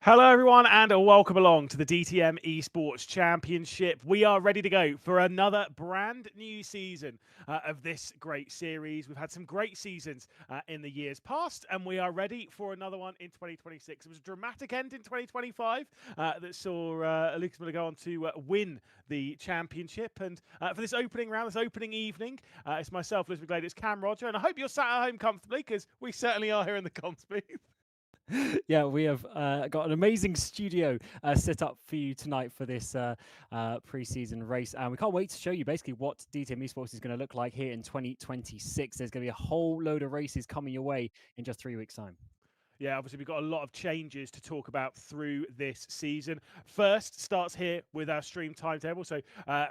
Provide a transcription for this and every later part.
Hello everyone and welcome along to the DTM eSports Championship. We are ready to go for another brand new season of this great series. We've had some great seasons in the years past and we are ready for another one in 2026. It was a dramatic end in 2025 that saw Luca Kita go on to win the championship. And for this opening round, this opening evening, it's myself, Liz McGlade, it's Cam Roger, and I hope you're sat at home comfortably because we certainly are here in the comms booth. Yeah, we have got an amazing studio set up for you tonight for this pre-season race, and we can't wait to show you basically what DTM eSports is going to look like here in 2026. There's going to be a whole load of races coming your way in just 3 weeks' time. Yeah, obviously we've got a lot of changes to talk about through this season. First starts here with our stream timetable. So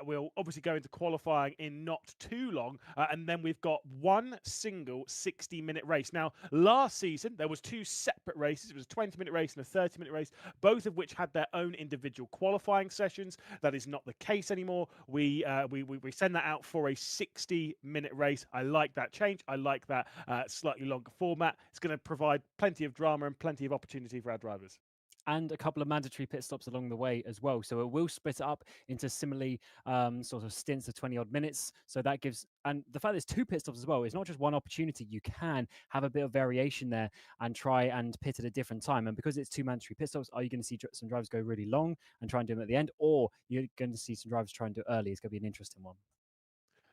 we'll obviously go into qualifying in not too long. And then we've got one single 60-minute race. Now, last season, there was two separate races. It was a 20-minute race and a 30-minute race, both of which had their own individual qualifying sessions. That is not the case anymore. We send that out for a 60-minute race. I like that change. I like that slightly longer format. It's going to provide plenty of drama and plenty of opportunity for our drivers. And a couple of mandatory pit stops along the way as well. So it will split it up into similarly sort of stints of 20-odd minutes. So that gives, and the fact there's two pit stops as well, it's not just one opportunity. You can have a bit of variation there and try and pit at a different time. And because it's two mandatory pit stops, are you going to see some drivers go really long and try and do them at the end? Or you're going to see some drivers try and do it early? It's going to be an interesting one.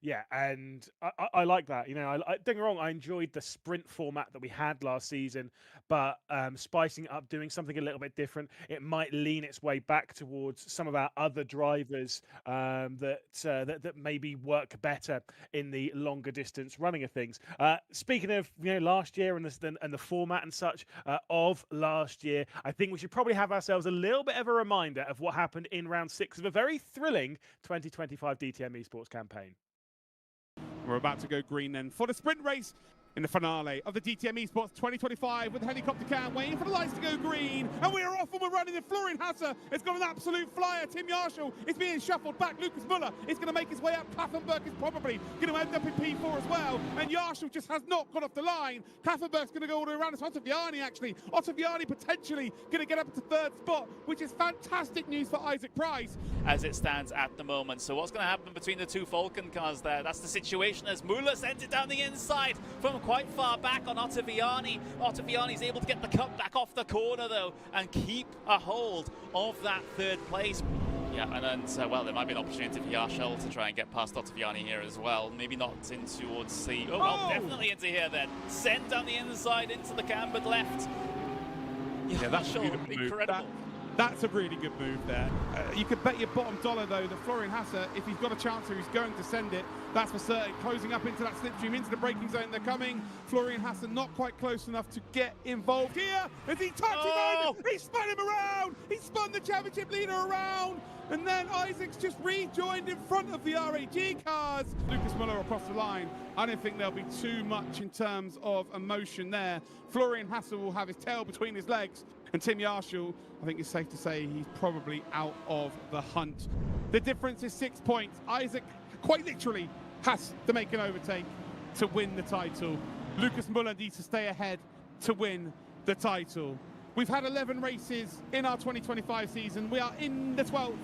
Yeah, and I like that. You know, don't get me wrong, I enjoyed the sprint format that we had last season, but spicing it up, doing something a little bit different, it might lean its way back towards some of our other drivers that maybe work better in the longer distance running of things. Speaking of last year and the format and such of last year, I think we should probably have ourselves a little bit of a reminder of what happened in round 6 of a very thrilling 2025 DTM eSports campaign. We're about to go green then for the sprint race in the finale of the DTM eSports 2025 with the helicopter cam waiting for the lights to go green, and we are off and we're running. And Florian Hasse has got an absolute flyer. Tim Yarshall is being shuffled back. Lucas Muller is going to make his way up. Klaffenberg is probably going to end up in P4 as well, and Yarshall just has not got off the line. Klaffenberg's going to go all the way around. It's Ottaviani actually. Ottaviani potentially going to get up into third spot, which is fantastic news for Isaac Price as it stands at the moment. So what's going to happen between the two Falcon cars there? That's the situation as Muller sends it down the inside from quite far back on Ottaviani. Ottaviani's able to get the cut back off the corner though and keep a hold of that third place. Yeah, and then, well, there might be an opportunity for Yarshall to try and get past Ottaviani here as well. Maybe not in towards the... Oh, well, definitely into here then. Sent down the inside into the cambered left. Yeah, that's incredible. That's a really good move there. You could bet your bottom dollar, though, that Florian Hasse, if he's got a chance here, he's going to send it. That's for certain. Closing up into that slipstream, into the braking zone. They're coming. Florian Hasse not quite close enough to get involved here. As he touches him, he spun him around. He spun the championship leader around. And then Isaac's just rejoined in front of the RAG cars. Lucas Muller across the line. I don't think there'll be too much in terms of emotion there. Florian Hasse will have his tail between his legs. And Tim Yarshall, I think it's safe to say he's probably out of the hunt. The difference is 6 points. Isaac quite literally has to make an overtake to win the title. Lucas Muller needs to stay ahead to win the title. We've had 11 races in our 2025 season. We are in the 12th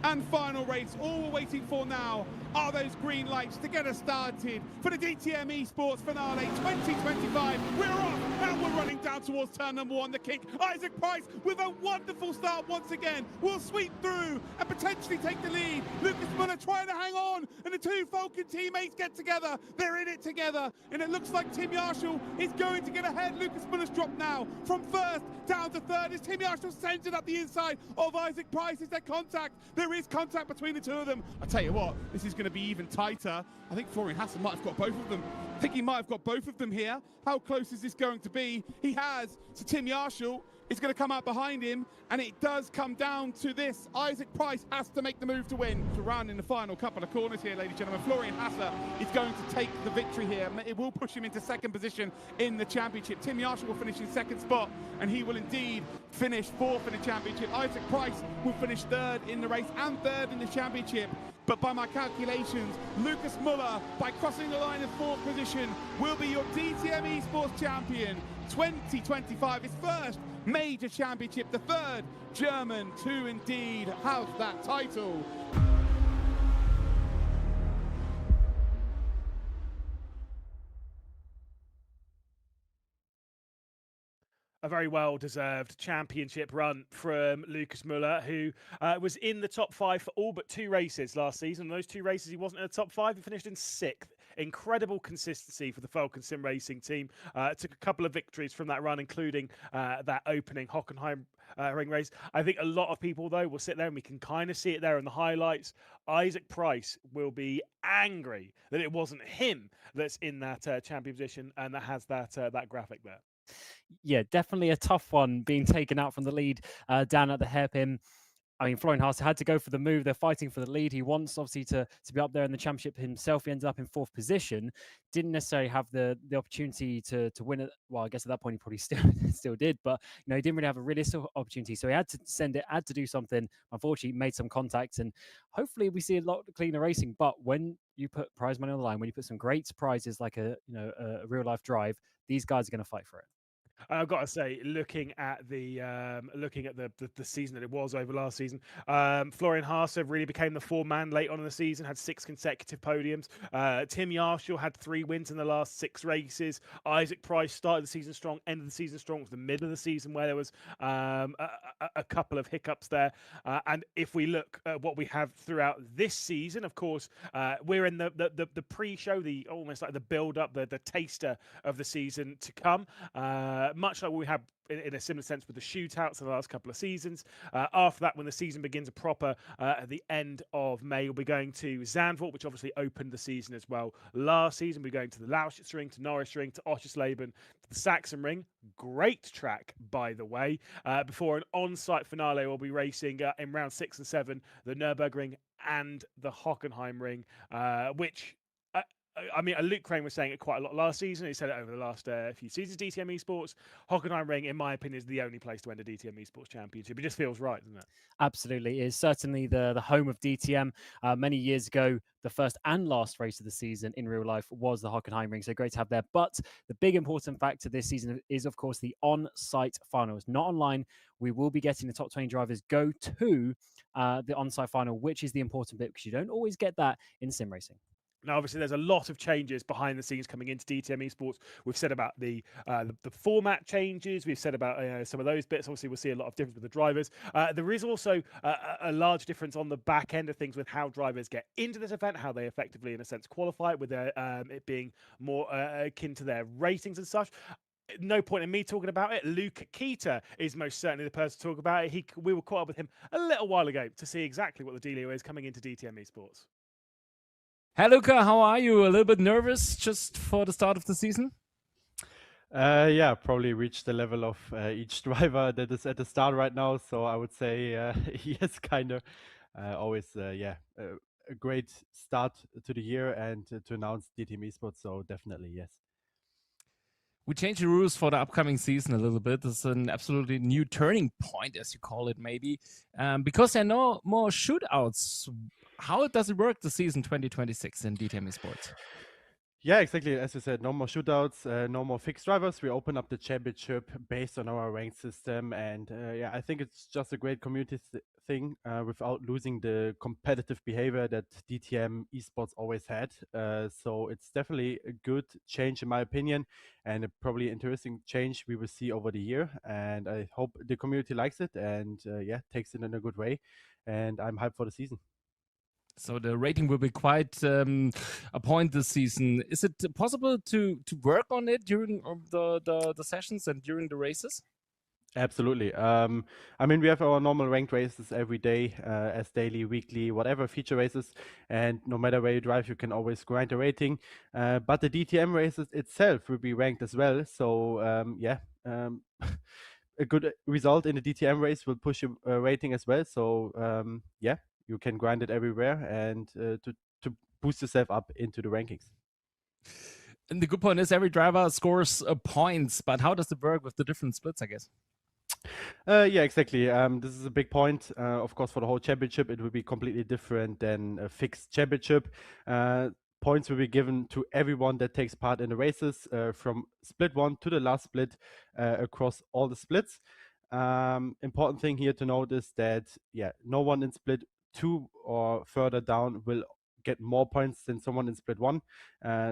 and final race. All we're waiting for now are those green lights to get us started for the DTM eSports finale 2025. We're off and we're running down towards turn number 1. The kick, Isaac Price with a wonderful start once again. Will sweep through and potentially take the lead. Lucas Muller trying to hang on, and the two Falcon teammates get together. They're in it together, and it looks like Tim Yarshall is going to get ahead. Lucas Muller's dropped now from first down to third as Tim Yarshall sends it up the inside of Isaac Price. Is there contact? There is contact between the two of them. I tell you what, this is going to be even tighter. I think Florian Hasse might have got both of them. I think he might have got both of them here. How close is this going to be? He has. So Tim Yarshall is going to come out behind him, and it does come down to this. Isaac Price has to make the move to win. To round in the final couple of corners here, ladies and gentlemen. Florian Hasse is going to take the victory here. It will push him into second position in the championship. Tim Yarshall will finish in second spot, and he will indeed finish fourth in the championship. Isaac Price will finish third in the race and third in the championship. But by my calculations, Lucas Muller, by crossing the line in fourth position, will be your DTM eSports champion 2025. His first major championship, the third German to indeed have that title. A very well-deserved championship run from Lucas Muller, who was in the top 5 for all but 2 races last season. Those 2 races, he wasn't in the top 5. He finished in 6th. Incredible consistency for the Falcon SimRacing team. Took a couple of victories from that run, including that opening Hockenheim ring race. I think a lot of people, though, will sit there and we can kind of see it there in the highlights. Isaac Price will be angry that it wasn't him that's in that champion position and that has that graphic there. Yeah, definitely a tough one being taken out from the lead down at the hairpin. I mean, Florian Haase had to go for the move. They're fighting for the lead. He wants, obviously, to be up there in the championship himself. He ended up in 4th position. Didn't necessarily have the opportunity to win it. Well, I guess at that point he probably still did, but he didn't really have a realistic opportunity. So he had to send it, had to do something. Unfortunately, made some contacts, and hopefully we see a lot cleaner racing. But when you put prize money on the line, when you put some great prizes like a real life drive, these guys are going to fight for it. I've got to say, looking at the season that it was over last season, Florian Haase really became the 4-man late on in the season, had 6 consecutive podiums. Tim Yarshall had 3 wins in the last 6 races. Isaac Price started the season strong, ended the season strong. It was the middle of the season where there was a couple of hiccups there. And if we look at what we have throughout this season, of course, we're in the pre-show, almost like the build-up, the taster of the season to come. Much like we have in a similar sense with the shootouts of the last couple of seasons. After that, when the season begins proper at the end of May, we'll be going to Zandvoort, which obviously opened the season as well. Last season, we're going to the Lausitz Ring, to Norris Ring, to Oschersleben, to the Saxon Ring. Great track, by the way. Before an on-site finale, we'll be racing in round 6 and 7, the Nürburgring and the Hockenheim Ring, which... I mean, Luke Crane was saying it quite a lot last season. He said it over the last few seasons. DTM eSports, Hockenheim Ring, in my opinion, is the only place to end a DTM eSports championship. It just feels right, doesn't it? Absolutely. It is certainly the home of DTM. Many years ago, the first and last race of the season in real life was the Hockenheim Ring. So great to have there. But the big important factor this season is, of course, the on-site finals. Not online. We will be getting the top 20 drivers go to the on-site final, which is the important bit because you don't always get that in sim racing. Now, obviously, there's a lot of changes behind the scenes coming into DTM eSports. We've said about the format changes. We've said about some of those bits. Obviously, we'll see a lot of difference with the drivers. There is also a large difference on the back end of things with how drivers get into this event, how they effectively, in a sense, qualify, with it being more akin to their ratings and such. No point in me talking about it. Luca Kita is most certainly the person to talk about it. We were caught up with him a little while ago to see exactly what the dealio is coming into DTM eSports. Hey Luca, how are you? A little bit nervous just for the start of the season? Yeah, probably reached the level of each driver that is at the start right now. So I would say yes, kind of. Always, a great start to the year and to announce DTM eSports. So definitely yes. We changed the rules for the upcoming season a little bit. It's an absolutely new turning point, as you call it, maybe, because there are no more shootouts. How does it work the season 2026 in DTM eSports? Yeah, exactly. As you said, no more shootouts, no more fixed drivers. We open up the championship based on our rank system. And I think it's just a great community thing without losing the competitive behavior that DTM eSports always had. So it's definitely a good change, in my opinion, and a probably interesting change we will see over the year. And I hope the community likes it and takes it in a good way. And I'm hyped for the season. So the rating will be quite a point this season. Is it possible to work on it during the sessions and during the races? Absolutely. I mean, we have our normal ranked races every day, as daily, weekly, whatever feature races. And no matter where you drive, you can always grind a rating. But the DTM races itself will be ranked as well. So a good result in the DTM race will push your rating as well. So you can grind it everywhere and to boost yourself up into the rankings. And the good point is every driver scores points, but how does it work with the different splits, I guess? Yeah, exactly. This is a big point. Of course, for the whole championship, it will be completely different than a fixed championship. Points will be given to everyone that takes part in the races from split 1 to the last split across all the splits. Important thing here to note is that, no one in split 2 or further down will get more points than someone in split 1.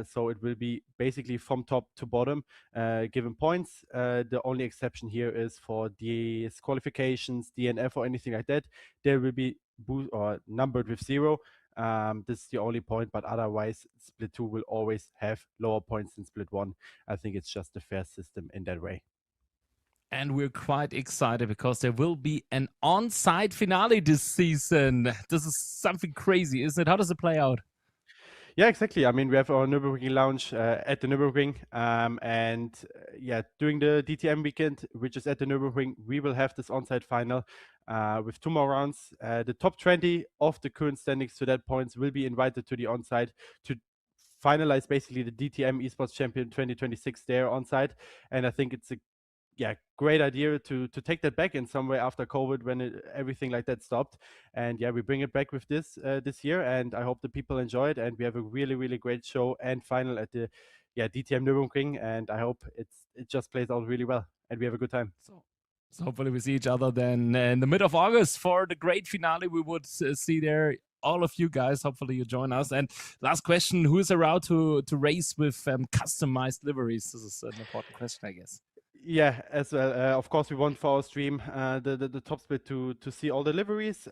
So it will be basically from top to bottom given points. The only exception here is for disqualifications, DNF or anything like that. There will be numbered with 0. This is the only point, but otherwise split 2 will always have lower points than split 1. I think it's just a fair system in that way. And we're quite excited because there will be an on-site finale this season. This is something crazy, isn't it? How does it play out? Yeah, exactly. I mean, we have our Nürburgring lounge at the Nürburgring. During the DTM weekend, which is at the Nürburgring, we will have this on-site final with 2 more rounds. The top 20 of the current standings to that point will be invited to the on-site to finalize basically the DTM eSports Champion 2026 there on-site. And I think it's a great idea to take that back in some way after COVID when everything like that stopped. And we bring it back with this year, and I hope the people enjoy it. And we have a really, really great show and final at the DTM Nürburgring, and I hope it just plays out really well and we have a good time. So hopefully we see each other then in the mid of August for the great finale. We would see there all of you guys. Hopefully you join us. And last question, who is around to race with customized liveries? This is an important question, I guess. Yeah, as well. Of course, we want for our stream the top split to see all the liveries.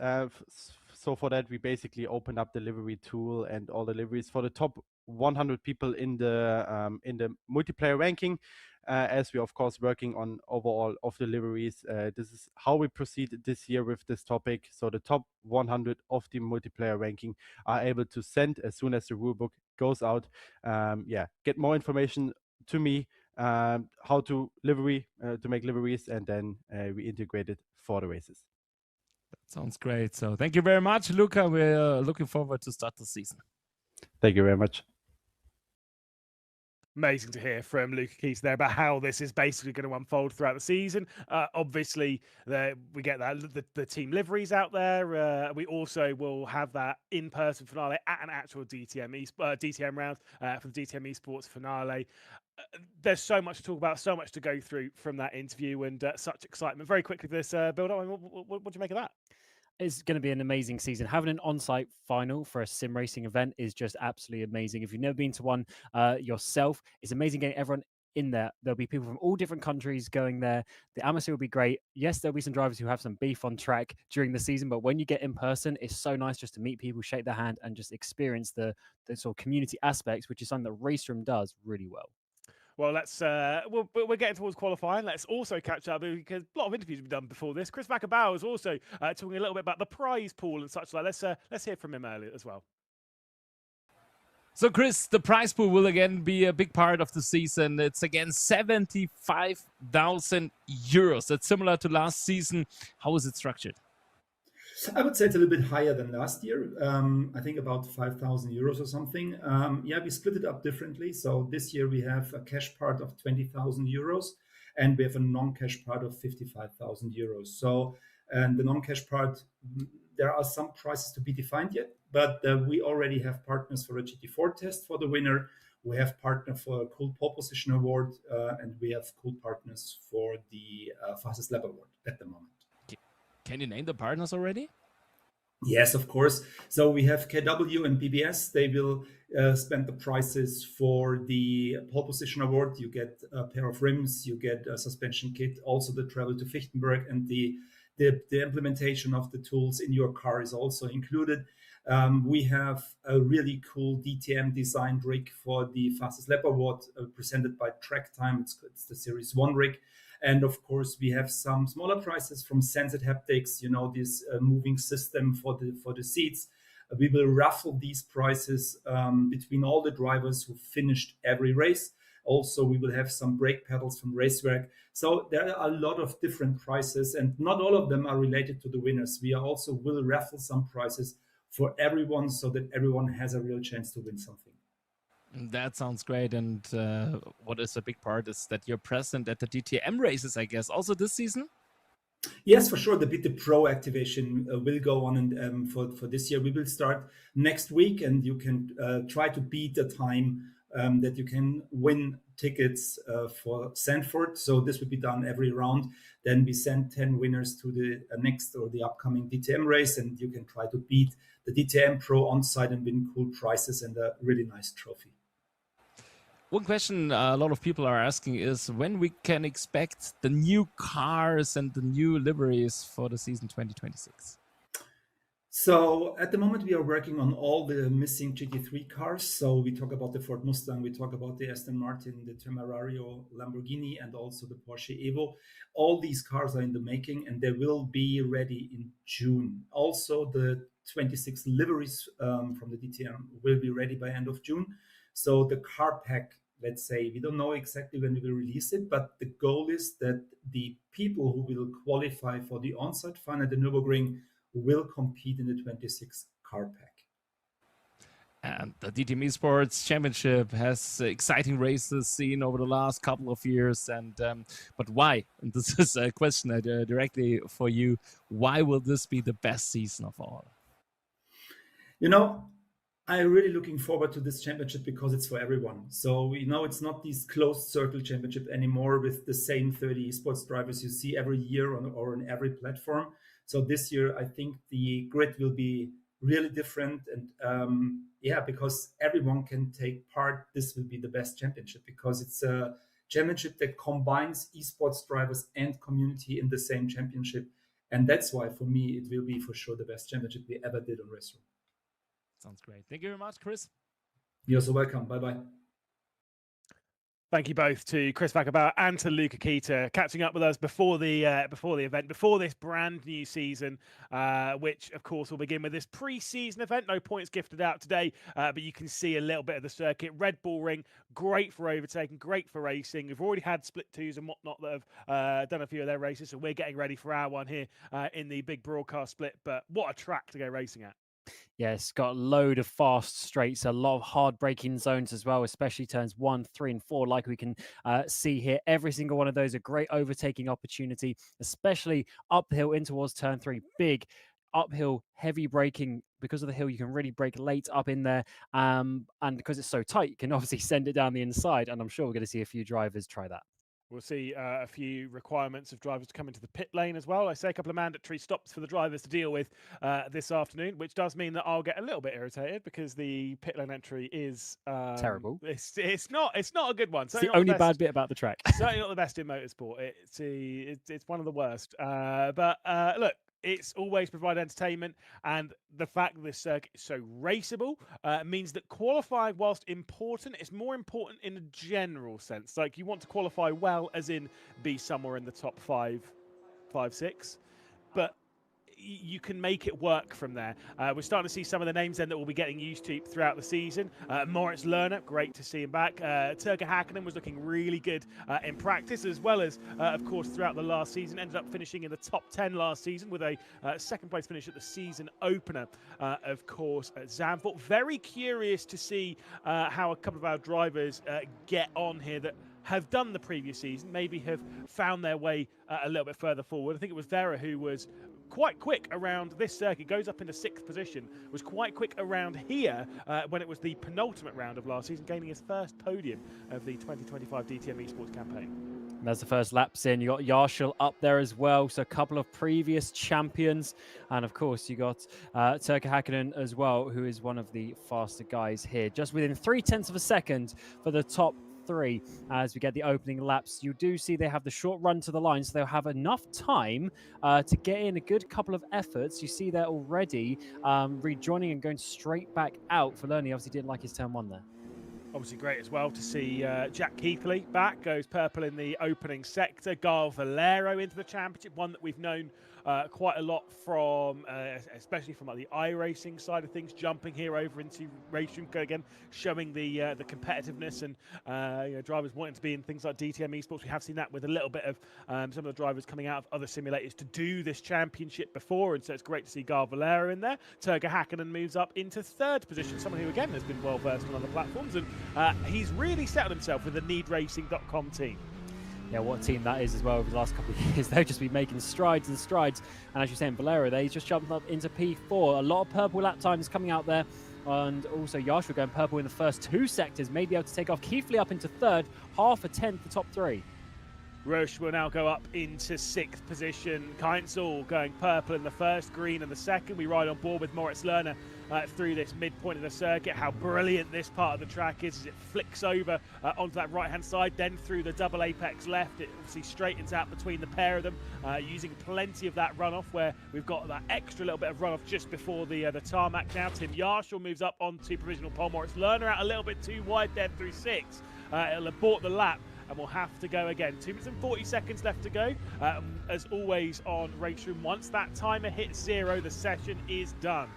So for that, we basically open up the livery tool and all the liveries for the top 100 people in the multiplayer ranking. As we of course working on overall of the liveries. This is how we proceed this year with this topic. So the top 100 of the multiplayer ranking are able to send as soon as the rulebook goes out. Get more information to me. How to make liveries, and then we integrate it for the races. That sounds great. So thank you very much, Luca. We're looking forward to start the season. Thank you very much. Amazing to hear from Luca Kita there about how this is basically going to unfold throughout the season. Obviously, we get the team liveries out there. We also will have that in-person finale at an actual DTM round for the DTM eSports finale. There's so much to talk about, so much to go through from that interview, and such excitement. Very quickly, this build up. What do you make of that? It's going to be an amazing season. Having an on-site final for a sim racing event is just absolutely amazing. If you've never been to one yourself, it's amazing getting everyone in there. There'll be people from all different countries going there. The atmosphere will be great. Yes, there'll be some drivers who have some beef on track during the season, but when you get in person, it's so nice just to meet people, shake their hand, and just experience the sort of community aspects, which is something that RaceRoom does really well. Well, we're getting towards qualifying. Let's also catch up because a lot of interviews have been done before this. Chris Vacabao is also talking a little bit about the prize pool and such like. Let's hear from him earlier as well. So, Chris, the prize pool will again be a big part of the season. It's again 75,000 euros. That's similar to last season. How is it structured? I would say it's a little bit higher than last year. I think about 5,000 euros or something. We split it up differently. So this year we have a cash part of 20,000 euros and we have a non-cash part of 55,000 euros. So, and the non-cash part, there are some prices to be defined yet, but we already have partners for a GT4 test for the winner. We have partner for a cool pole position award, and we have cool partners for the fastest lap award at the moment. Can you name the partners already? Yes, of course. So we have KW and BBS. They will spend the prices for the pole position award. You get a pair of rims, you get a suspension kit, also the travel to Fichtenberg, and the implementation of the tools in your car is also included. We have a really cool DTM designed rig for the fastest lap award presented by Track Time. It's the Series 1 rig. And of course, we have some smaller prizes from Sensed Haptics, this moving system for the seats. We will raffle these prizes between all the drivers who finished every race. Also, we will have some brake pedals from Racewerk. So there are a lot of different prizes, and not all of them are related to the winners. We also will raffle some prizes for everyone so that everyone has a real chance to win something. That sounds great. And what is a big part is that you're present at the DTM races, I guess, also this season? Yes, for sure. The BT Pro activation will go on, and for this year, we will start next week, and you can try to beat the time that you can win tickets for Sanford. So this will be done every round. Then we send 10 winners to the next or the upcoming DTM race, and you can try to beat the DTM Pro on site and win cool prizes and a really nice trophy. One question a lot of people are asking is when we can expect the new cars and the new liveries for the season 2026. So at the moment, we are working on all the missing GT3 cars. So we talk about the Ford Mustang, we talk about the Aston Martin, the Temerario, Lamborghini, and also the Porsche Evo. All these cars are in the making, and they will be ready in June. Also, the 26 liveries from the DTM will be ready by end of June. So the car pack, let's say, we don't know exactly when we will release it, but the goal is that the people who will qualify for the on-site final at the Nürburgring will compete in the 26 car pack. And the DTM eSports Championship has exciting races seen over the last couple of years. And but why? And this is a question directly for you. Why will this be the best season of all? You know, I'm really looking forward to this championship because it's for everyone. So, you know, it's not this closed circle championship anymore with the same 30 esports drivers you see every year or on every platform. So this year, I think the grid will be really different. And yeah, because everyone can take part, this will be the best championship because it's a championship that combines esports drivers and community in the same championship. And that's why, for me, it will be for sure the best championship we ever did on RaceRoom. Sounds great. Thank you very much, Chris. You're so welcome. Bye-bye. Thank you both to Chris Vacabauer and to Luca Kita catching up with us before the event, before this brand new season, which of course will begin with this pre-season event. No points gifted out today, but you can see a little bit of the circuit. Red Bull Ring, great for overtaking, great for racing. We've already had split twos and whatnot that have done a few of their races, so we're getting ready for our one here in the big broadcast split. But what a track to go racing at. Yeah, it's got a load of fast straights, a lot of hard braking zones as well, especially turns 1, 3, and 4, like we can see here. Every single one of those a great overtaking opportunity, especially uphill in towards turn 3. Big uphill, heavy braking. Because of the hill, you can really brake late up in there. And because it's so tight, you can obviously send it down the inside. And I'm sure we're going to see a few drivers try that. We'll see a few requirements of drivers to come into the pit lane as well. I say a couple of mandatory stops for the drivers to deal with this afternoon, which does mean that I'll get a little bit irritated because the pit lane entry is terrible. It's not a good one. It's the only bad bit about the track. Certainly not the best in motorsport. It's one of the worst. But look. It's always provided entertainment, and the fact that this circuit is so raceable means that qualifying, whilst important, is more important in a general sense. Like, you want to qualify well, as in be somewhere in the top 5, 6, but you can make it work from there. We're starting to see some of the names then that we'll be getting used to throughout the season. Moritz Lerner, great to see him back. Turga Hakkinen was looking really good in practice, as well as, of course, throughout the last season. Ended up finishing in the top 10 last season with a second place finish at the season opener, of course, at Zandvoort. Very curious to see how a couple of our drivers get on here that have done the previous season, maybe have found their way a little bit further forward. I think it was Vera who was quite quick around this circuit, goes up into 6th position, was quite quick around here when it was the penultimate round of last season, gaining his first podium of the 2025 DTM eSports campaign. And there's the first laps in. You got Yarshall up there as well, so a couple of previous champions. And of course, you got Turka Hakkinen as well, who is one of the faster guys here. Just within 0.3 of a second for the top 3 as we get the opening laps. You do see they have the short run to the line, so they'll have enough time to get in a good couple of efforts. You see they're already rejoining and going straight back out. For Lerner, obviously didn't like his turn 1 there. Obviously great as well to see Jack Keithley back, goes purple in the opening sector. Gael Valero into the championship, one that we've known quite a lot from, especially from like the iRacing side of things, jumping here over into RaceRoom again, showing the competitiveness and you know, drivers wanting to be in things like DTM eSports. We have seen that with a little bit of some of the drivers coming out of other simulators to do this championship before, and so it's great to see Gael Valero in there. Turga Hakkinen moves up into 3rd position, someone who again has been well versed on other platforms, and he's really settled himself with the needracing.com team. Yeah, what a team that is as well over the last couple of years. They've just been making strides and strides. And as you're saying, Valero there, he's just jumped up into P4. A lot of purple lap times coming out there And also Yarshall going purple in the first 2 sectors, may be able to take off. Keithley up into 3rd, half a 10th the top 3. Roche will now go up into 6th position. Keithley going purple in the first, green in the second. We ride on board with Moritz Lerner through this midpoint of the circuit. How brilliant this part of the track is as it flicks over onto that right-hand side, then through the double apex left. It obviously straightens out between the pair of them, using plenty of that runoff where we've got that extra little bit of runoff just before the tarmac now. Tim Yarshall moves up onto provisional pole. Moritz Lerner out a little bit too wide there through 6. It'll abort the lap, and we'll have to go again. 2 minutes and 40 seconds left to go. As always on RaceRoom, once that timer hits 0, the session is done.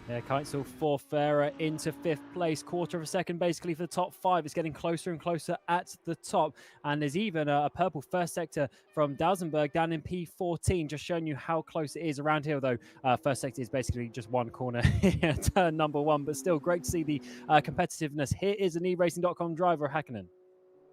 Yeah, Keitzel 4th fairer into 5th place, quarter of a second basically for the top 5. It's getting closer and closer at the top, and there's even a purple first sector from Dausenberg down in P14, just showing you how close it is around here, though first sector is basically just one corner here, turn number 1, but still great to see the competitiveness. Here is an eRacing.com driver, Hakkinen.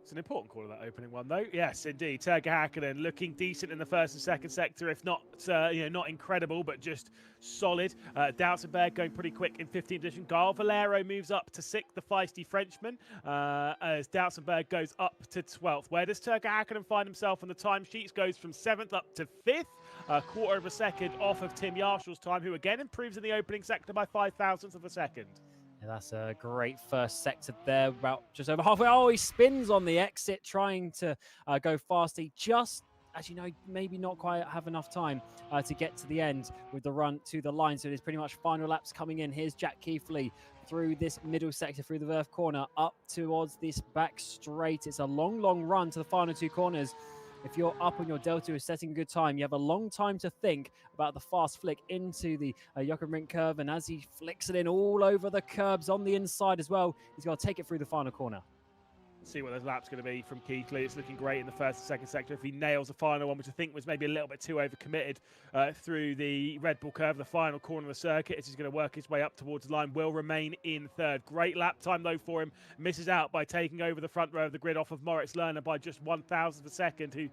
It's an important call of that opening one, though. Yes, indeed. Turga Hakkinen looking decent in the first and second sector, if not, not incredible, but just solid. Dausenberg going pretty quick in 15th position. Garl Valero moves up to 6th, the feisty Frenchman, as Dausenberg goes up to 12th. Where does Turga Hakkinen find himself on the timesheets? Goes from 7th up to 5th, a quarter of a second off of Tim Yarshall's time, who again improves in the opening sector by 0.005 of a second. Yeah, that's a great first sector there, about just over halfway. Oh, he spins on the exit, trying to go fast. He just, as you know, maybe not quite have enough time to get to the end with the run to the line. So it is pretty much final laps coming in. Here's Jack Keithley through this middle sector, through the Verf corner, up towards this back straight. It's a long, long run to the final 2 corners. If you're up on your Delta is setting a good time, you have a long time to think about the fast flick into the Jochen curve. And as he flicks it in all over the curbs on the inside as well, he's got to take it through the final corner. See what those laps going to be from Keithley. It's looking great in the first and second sector. If he nails the final one, which I think was maybe a little bit too overcommitted through the Red Bull curve, the final corner of the circuit, as he's going to work his way up towards the line, will remain in 3rd. Great lap time, though, for him. Misses out by taking over the front row of the grid off of Moritz Lerner by just 1,000th of a second, who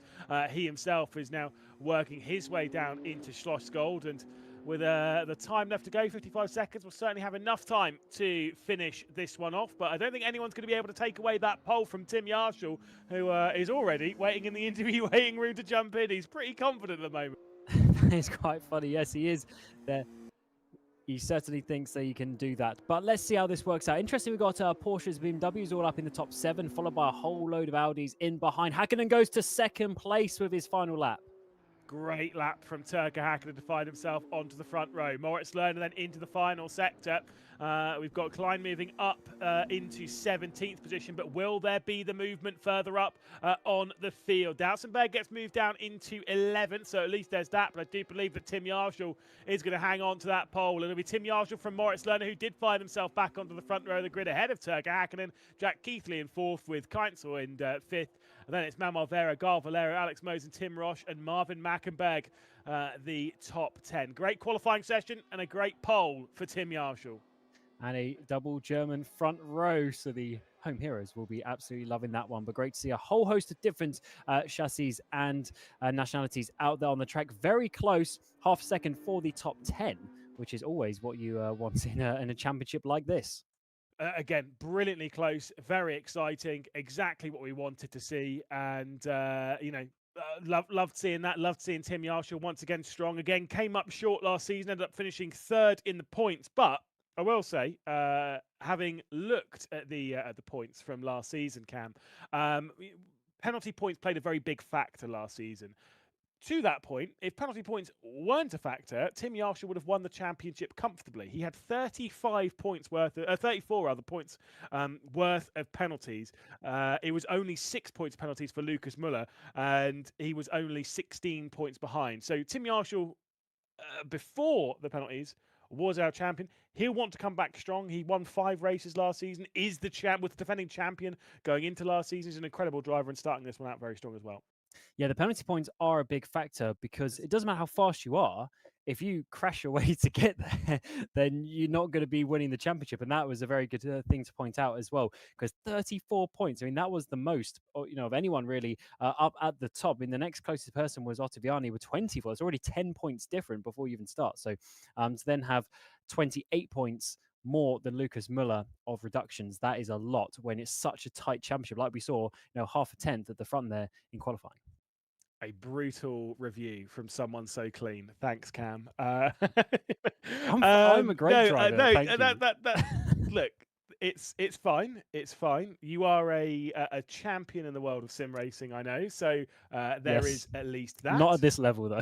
he himself is now working his way down into Schloss Gold. And with the time left to go, 55 seconds, we'll certainly have enough time to finish this one off. But I don't think anyone's going to be able to take away that pole from Tim Yarshall, who is already waiting in the interview waiting room to jump in. He's pretty confident at the moment. It's quite funny. Yes, he is there. He certainly thinks that he can do that. But let's see how this works out. Interesting, we've got Porsches, BMWs all up in the top 7, followed by a whole load of Audis in behind. Hakkinen goes to 2nd place with his final lap. Great lap from Turga Hakkinen to find himself onto the front row. Moritz Lerner then into the final sector. We've got Klein moving up into 17th position, but will there be the movement further up on the field? Dausenberg gets moved down into 11th, so at least there's that, but I do believe that Tim Yarshall is going to hang on to that pole. It'll be Tim Yarshall from Moritz Lerner, who did find himself back onto the front row of the grid ahead of Turga Hakkinen. Jack Keithley in 4th with Keitzel in 5th. And then it's Manuel Vera, Garl Valero, Alex Mosen, Tim Roche, and Marvin Mackenberg, the top 10. Great qualifying session and a great pole for Tim Yarshall. And a double German front row, so the home heroes will be absolutely loving that one. But great to see a whole host of different chassis and nationalities out there on the track. Very close, half second for the top 10, which is always what you want in a championship like this. Again, brilliantly close, very exciting, exactly what we wanted to see. And, loved seeing that, loved seeing Tim Yarshall once again strong. Again, came up short last season, ended up finishing 3rd in the points. But I will say, having looked at the points from last season, Cam, penalty points played a very big factor last season. To that point, if penalty points weren't a factor, Tim Yarshall would have won the championship comfortably. He had 34 points worth of penalties. It was only 6 points penalties for Lucas Muller, and he was only 16 points behind. So Tim Yarshall, before the penalties, was our champion. He'll want to come back strong. He won 5 races last season, is the was the defending champion going into last season. He's an incredible driver and starting this one out very strong as well. Yeah, the penalty points are a big factor because it doesn't matter how fast you are. If you crash your way to get there, then you're not going to be winning the championship. And that was a very good thing to point out as well, because 34 points. I mean, that was the most, of anyone really up at the top. I mean, the next closest person was Ottaviani with 24. It's already 10 points different before you even start. So to then have 28 points more than Lucas Muller of reductions. That is a lot when it's such a tight championship, like we saw, half a tenth at the front there in qualifying. A brutal review from someone so clean. Thanks, Cam. I'm a great driver. No, Thank you. Look, it's fine. It's fine. You are a champion in the world of sim racing, I know. So there is at least that. Not at this level, though.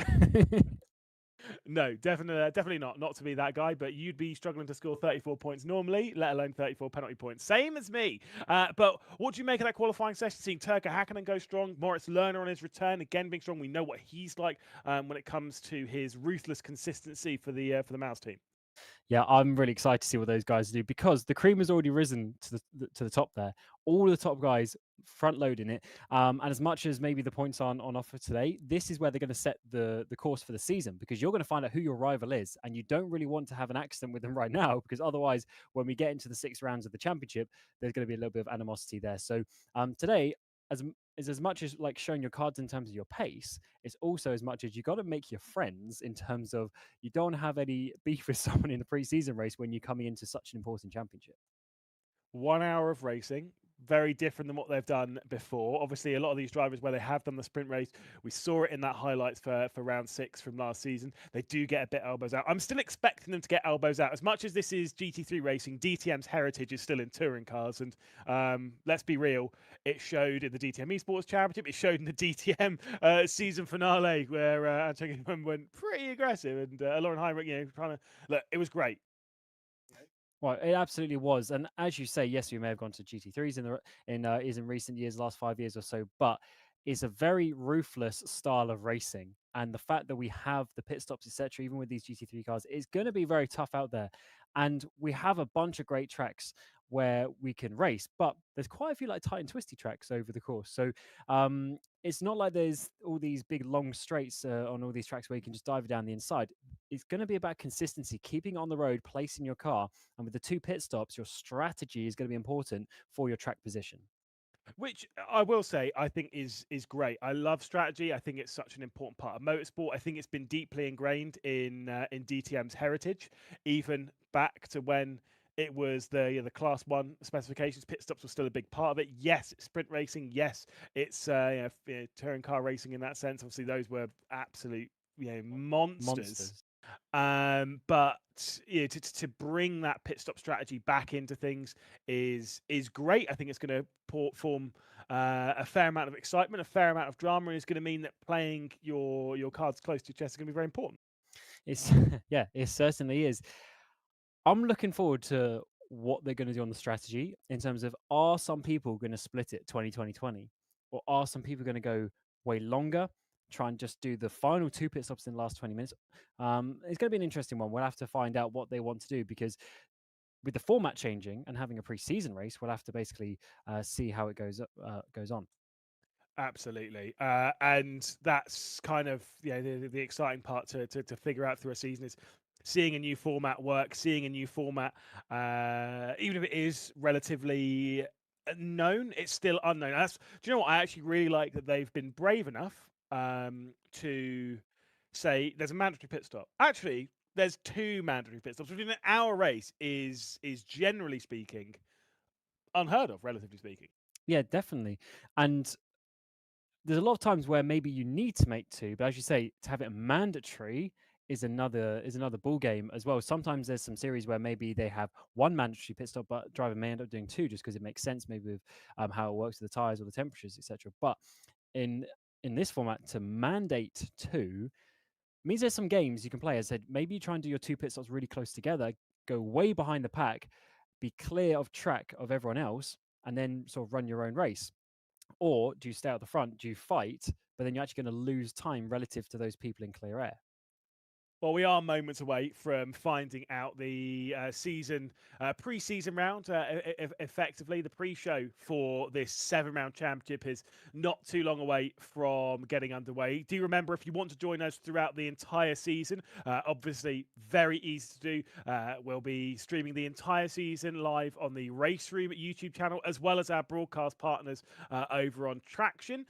No, definitely not. Not to be that guy, but you'd be struggling to score 34 points normally, let alone 34 penalty points. Same as me. But what do you make of that qualifying session? Seeing Turka Hakkinen go strong, Moritz Lerner on his return, again being strong. We know what he's like when it comes to his ruthless consistency for the Mouse team. Yeah, I'm really excited to see what those guys do, because the cream has already risen to the top there. All the top guys front loading it. And as much as maybe the points aren't on offer today, this is where they're going to set the course for the season, because you're going to find out who your rival is, and you don't really want to have an accident with them right now, because otherwise, when we get into the 6 rounds of the championship, there's going to be a little bit of animosity there. So today, as much as like showing your cards in terms of your pace, it's also as much as you got to make your friends in terms of you don't have any beef with someone in the pre-season race when you're coming into such an important championship. 1 hour of racing, very different than what they've done before. Obviously, a lot of these drivers where they have done the sprint race, we saw it in that highlights for round 6 from last season. They do get a bit elbows out. I'm still expecting them to get elbows out. As much as this is GT3 racing, DTM's heritage is still in touring cars. And let's be real, it showed in the DTM eSports Championship. It showed in the DTM season finale where Antonio went pretty aggressive, and Lauren Heinrich, trying to look. It was great. Well, it absolutely was, and as you say, yes, we may have gone to GT3s in recent years, last 5 years or so, but it's a very ruthless style of racing, and the fact that we have the pit stops, etc., even with these GT3 cars, is going to be very tough out there. And we have a bunch of great tracks where we can race, but there's quite a few like tight and twisty tracks over the course. So it's not like there's all these big long straights on all these tracks where you can just dive down the inside. It's going to be about consistency, keeping on the road, placing your car, and with the 2 pit stops, your strategy is going to be important for your track position. Which I will say, I think is great. I love strategy. I think it's such an important part of motorsport. I think it's been deeply ingrained in DTM's heritage, even back to when it was the Class 1 specifications. Pit stops were still a big part of it. Yes, it's sprint racing. Yes, it's touring car racing in that sense. Obviously, those were absolute monsters. But to bring that pit stop strategy back into things is great. I think it's going to form a fair amount of excitement, a fair amount of drama, and it's going to mean that playing your cards close to your chest is going to be very important. It's it certainly is. I'm looking forward to what they're going to do on the strategy in terms of, are some people going to split it 20-20-20, or are some people going to go way longer, try and just do the final 2 pit stops in the last 20 minutes. It's going to be an interesting one. We'll have to find out what they want to do, because with the format changing and having a pre-season race, we'll have to basically see how it goes on. Absolutely, and that's kind of the exciting part to figure out through a season is seeing a new format work, seeing a new format, even if it is relatively known, it's still unknown. Do you know what? I actually really like that they've been brave enough to say there's a mandatory pit stop. Actually, there's 2 mandatory pit stops within an hour race is generally speaking unheard of, relatively speaking. Yeah, definitely. And there's a lot of times where maybe you need to make 2, but as you say, to have it mandatory is another ball game as well. Sometimes there's some series where maybe they have 1 mandatory pit stop, but driver may end up doing 2 just because it makes sense, maybe with how it works with the tires or the temperatures, etc. But in this format, to mandate 2 means there's some games you can play. As I said, maybe you try and do your 2 pit stops really close together, go way behind the pack, be clear of track of everyone else, and then sort of run your own race. Or do you stay out the front? Do you fight? But then you're actually going to lose time relative to those people in clear air. Well, we are moments away from finding out the pre-season round. Effectively, the pre-show for this 7-round championship is not too long away from getting underway. Do remember, if you want to join us throughout the entire season, obviously very easy to do. We'll be streaming the entire season live on the RaceRoom YouTube channel, as well as our broadcast partners over on Traction.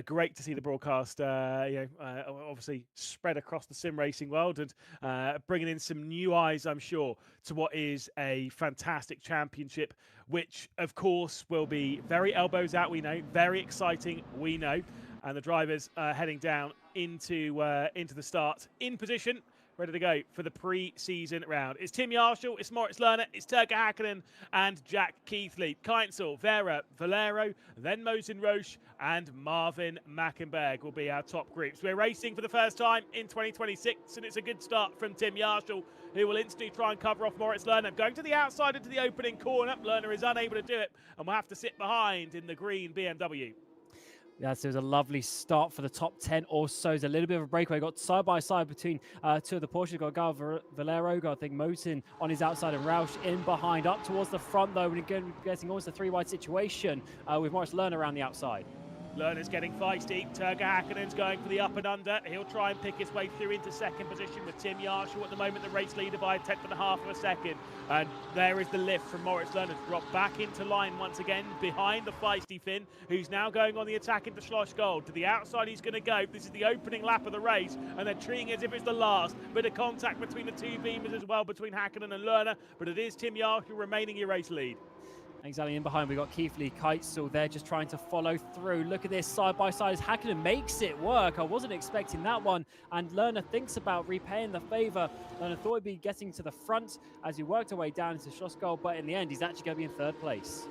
Great to see the broadcast, obviously spread across the sim racing world. and bringing in some new eyes, I'm sure, to what is a fantastic championship, which, of course, will be very elbows out, we know, very exciting, we know. And the drivers heading down into the start in position, ready to go for the pre-season round. It's Tim Yarshall, it's Moritz Lerner, it's Turka Hakkinen and Jack Keithley. Keinzel, Vera, Valero, then Mosin Roche and Marvin Mackenberg will be our top groups. We're racing for the first time in 2026, and it's a good start from Tim Yarshall, who will instantly try and cover off Moritz Lerner. Going to the outside into the opening corner. Lerner is unable to do it and will have to sit behind in the green BMW. Yeah, so it was a lovely start for the top 10 or so. It's a little bit of a breakaway. Got side by side between two of the Porsches. Got Gal Valero, got I think Mosin on his outside and Roush in behind. Up towards the front though, and again getting almost a 3-wide situation with Moritz Lerner around the outside. Lerner's getting feisty. Turka Hakkinen's going for the up and under. He'll try and pick his way through into second position with Tim Yarshall at the moment, the race leader by 1/10 of a second. And there is the lift from Moritz Lerner to drop back into line once again behind the feisty Finn, who's now going on the attack into Schloss Gold. To the outside he's going to go. This is the opening lap of the race, and they're treating it as if it's the last. Bit of contact between the two beamers as well, between Hakkinen and Lerner, but it is Tim Yarshall remaining your race lead. Exactly, in behind we got Keithley, Keitzel there just trying to follow through. Look at this side by side as Hakkinen makes it work. I wasn't expecting that one, and Lerner thinks about repaying the favour. Lerner thought he'd be getting to the front as he worked away down into Schlossgold, but in the end he's actually going to be in third place.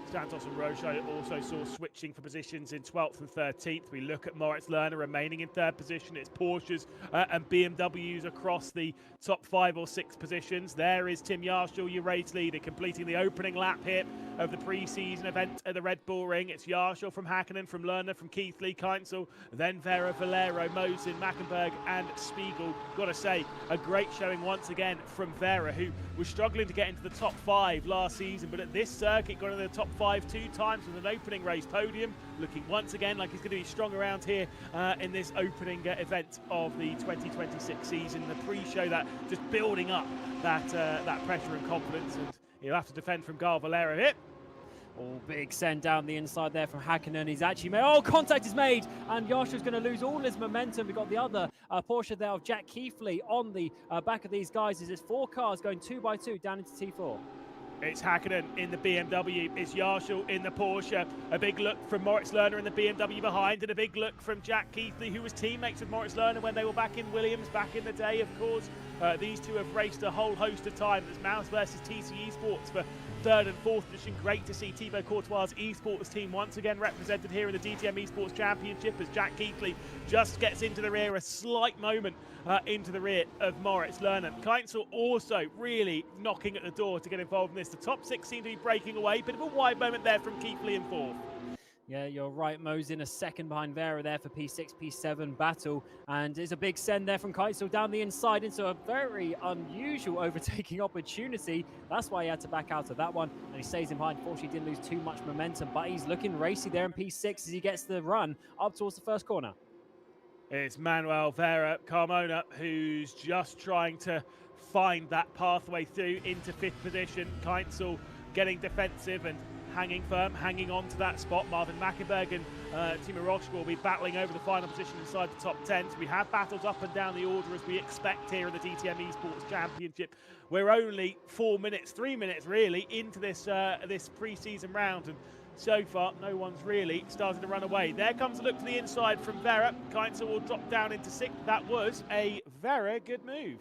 Santos and Roche also saw switching for positions in 12th and 13th. We look at Moritz Lerner remaining in third position. It's Porsches and BMWs across the top 5 or 6 positions. There is Tim Yarshall, your race leader, completing the opening lap here of the pre-season event at the Red Bull Ring. It's Yarshall from Hakkinen, from Lerner, from Keithley, Keinzel, then Vera, Valero, Mosin, Mackenberg and Spiegel. Got to say, a great showing once again from Vera, who was struggling to get into the top 5 last season, but at this circuit got into the top 5 2 times with an opening race podium, looking once again like he's going to be strong around here in this opening event of the 2026 season. The pre-show that just building up that pressure and confidence, and he'll have to defend from Gal Valero here. Oh, big send down the inside there from Hakkinen. He's actually made, oh, contact is made, and Yarshall's going to lose all his momentum. We've got the other Porsche there of Jack Keithley on the back of these guys. There's 4 cars going 2 by 2 down into T4. It's Hakkinen in the BMW, it's Yarshall in the Porsche. A big look from Moritz Lerner in the BMW behind, and a big look from Jack Keithley, who was teammates with Moritz Lerner when they were back in Williams back in the day, of course. These two have raced a whole host of times. It's Mouse versus TC eSports for 3rd and 4th position. Great to see Thibaut Courtois' eSports team once again represented here in the DTM eSports Championship as Jack Keithley just gets into the rear, a slight moment into the rear of Moritz Lerner. Keinzel also really knocking at the door to get involved in this. The top 6 seem to be breaking away. Bit of a wide moment there from Keithley in 4th. Yeah, you're right, Mosin, a second behind Vera there for P6, P7 battle. And it's a big send there from Keitzel down the inside into a very unusual overtaking opportunity. That's why he had to back out of that one. And he stays in behind. Fortunately, didn't lose too much momentum, but he's looking racy there in P6 as he gets the run up towards the first corner. It's Manuel Vera Carmona who's just trying to find that pathway through into 5th position. Keinzel getting defensive and hanging firm, hanging on to that spot. Marvin Mackenberg and Timo Roche will be battling over the final position inside the top 10. So we have battles up and down the order as we expect here in the DTM eSports Championship. We're only 3 minutes really into this this pre-season round, and so far no one's really started to run away. There comes a look to the inside from Vera. Keinzel will drop down into 6th. That was a very good move.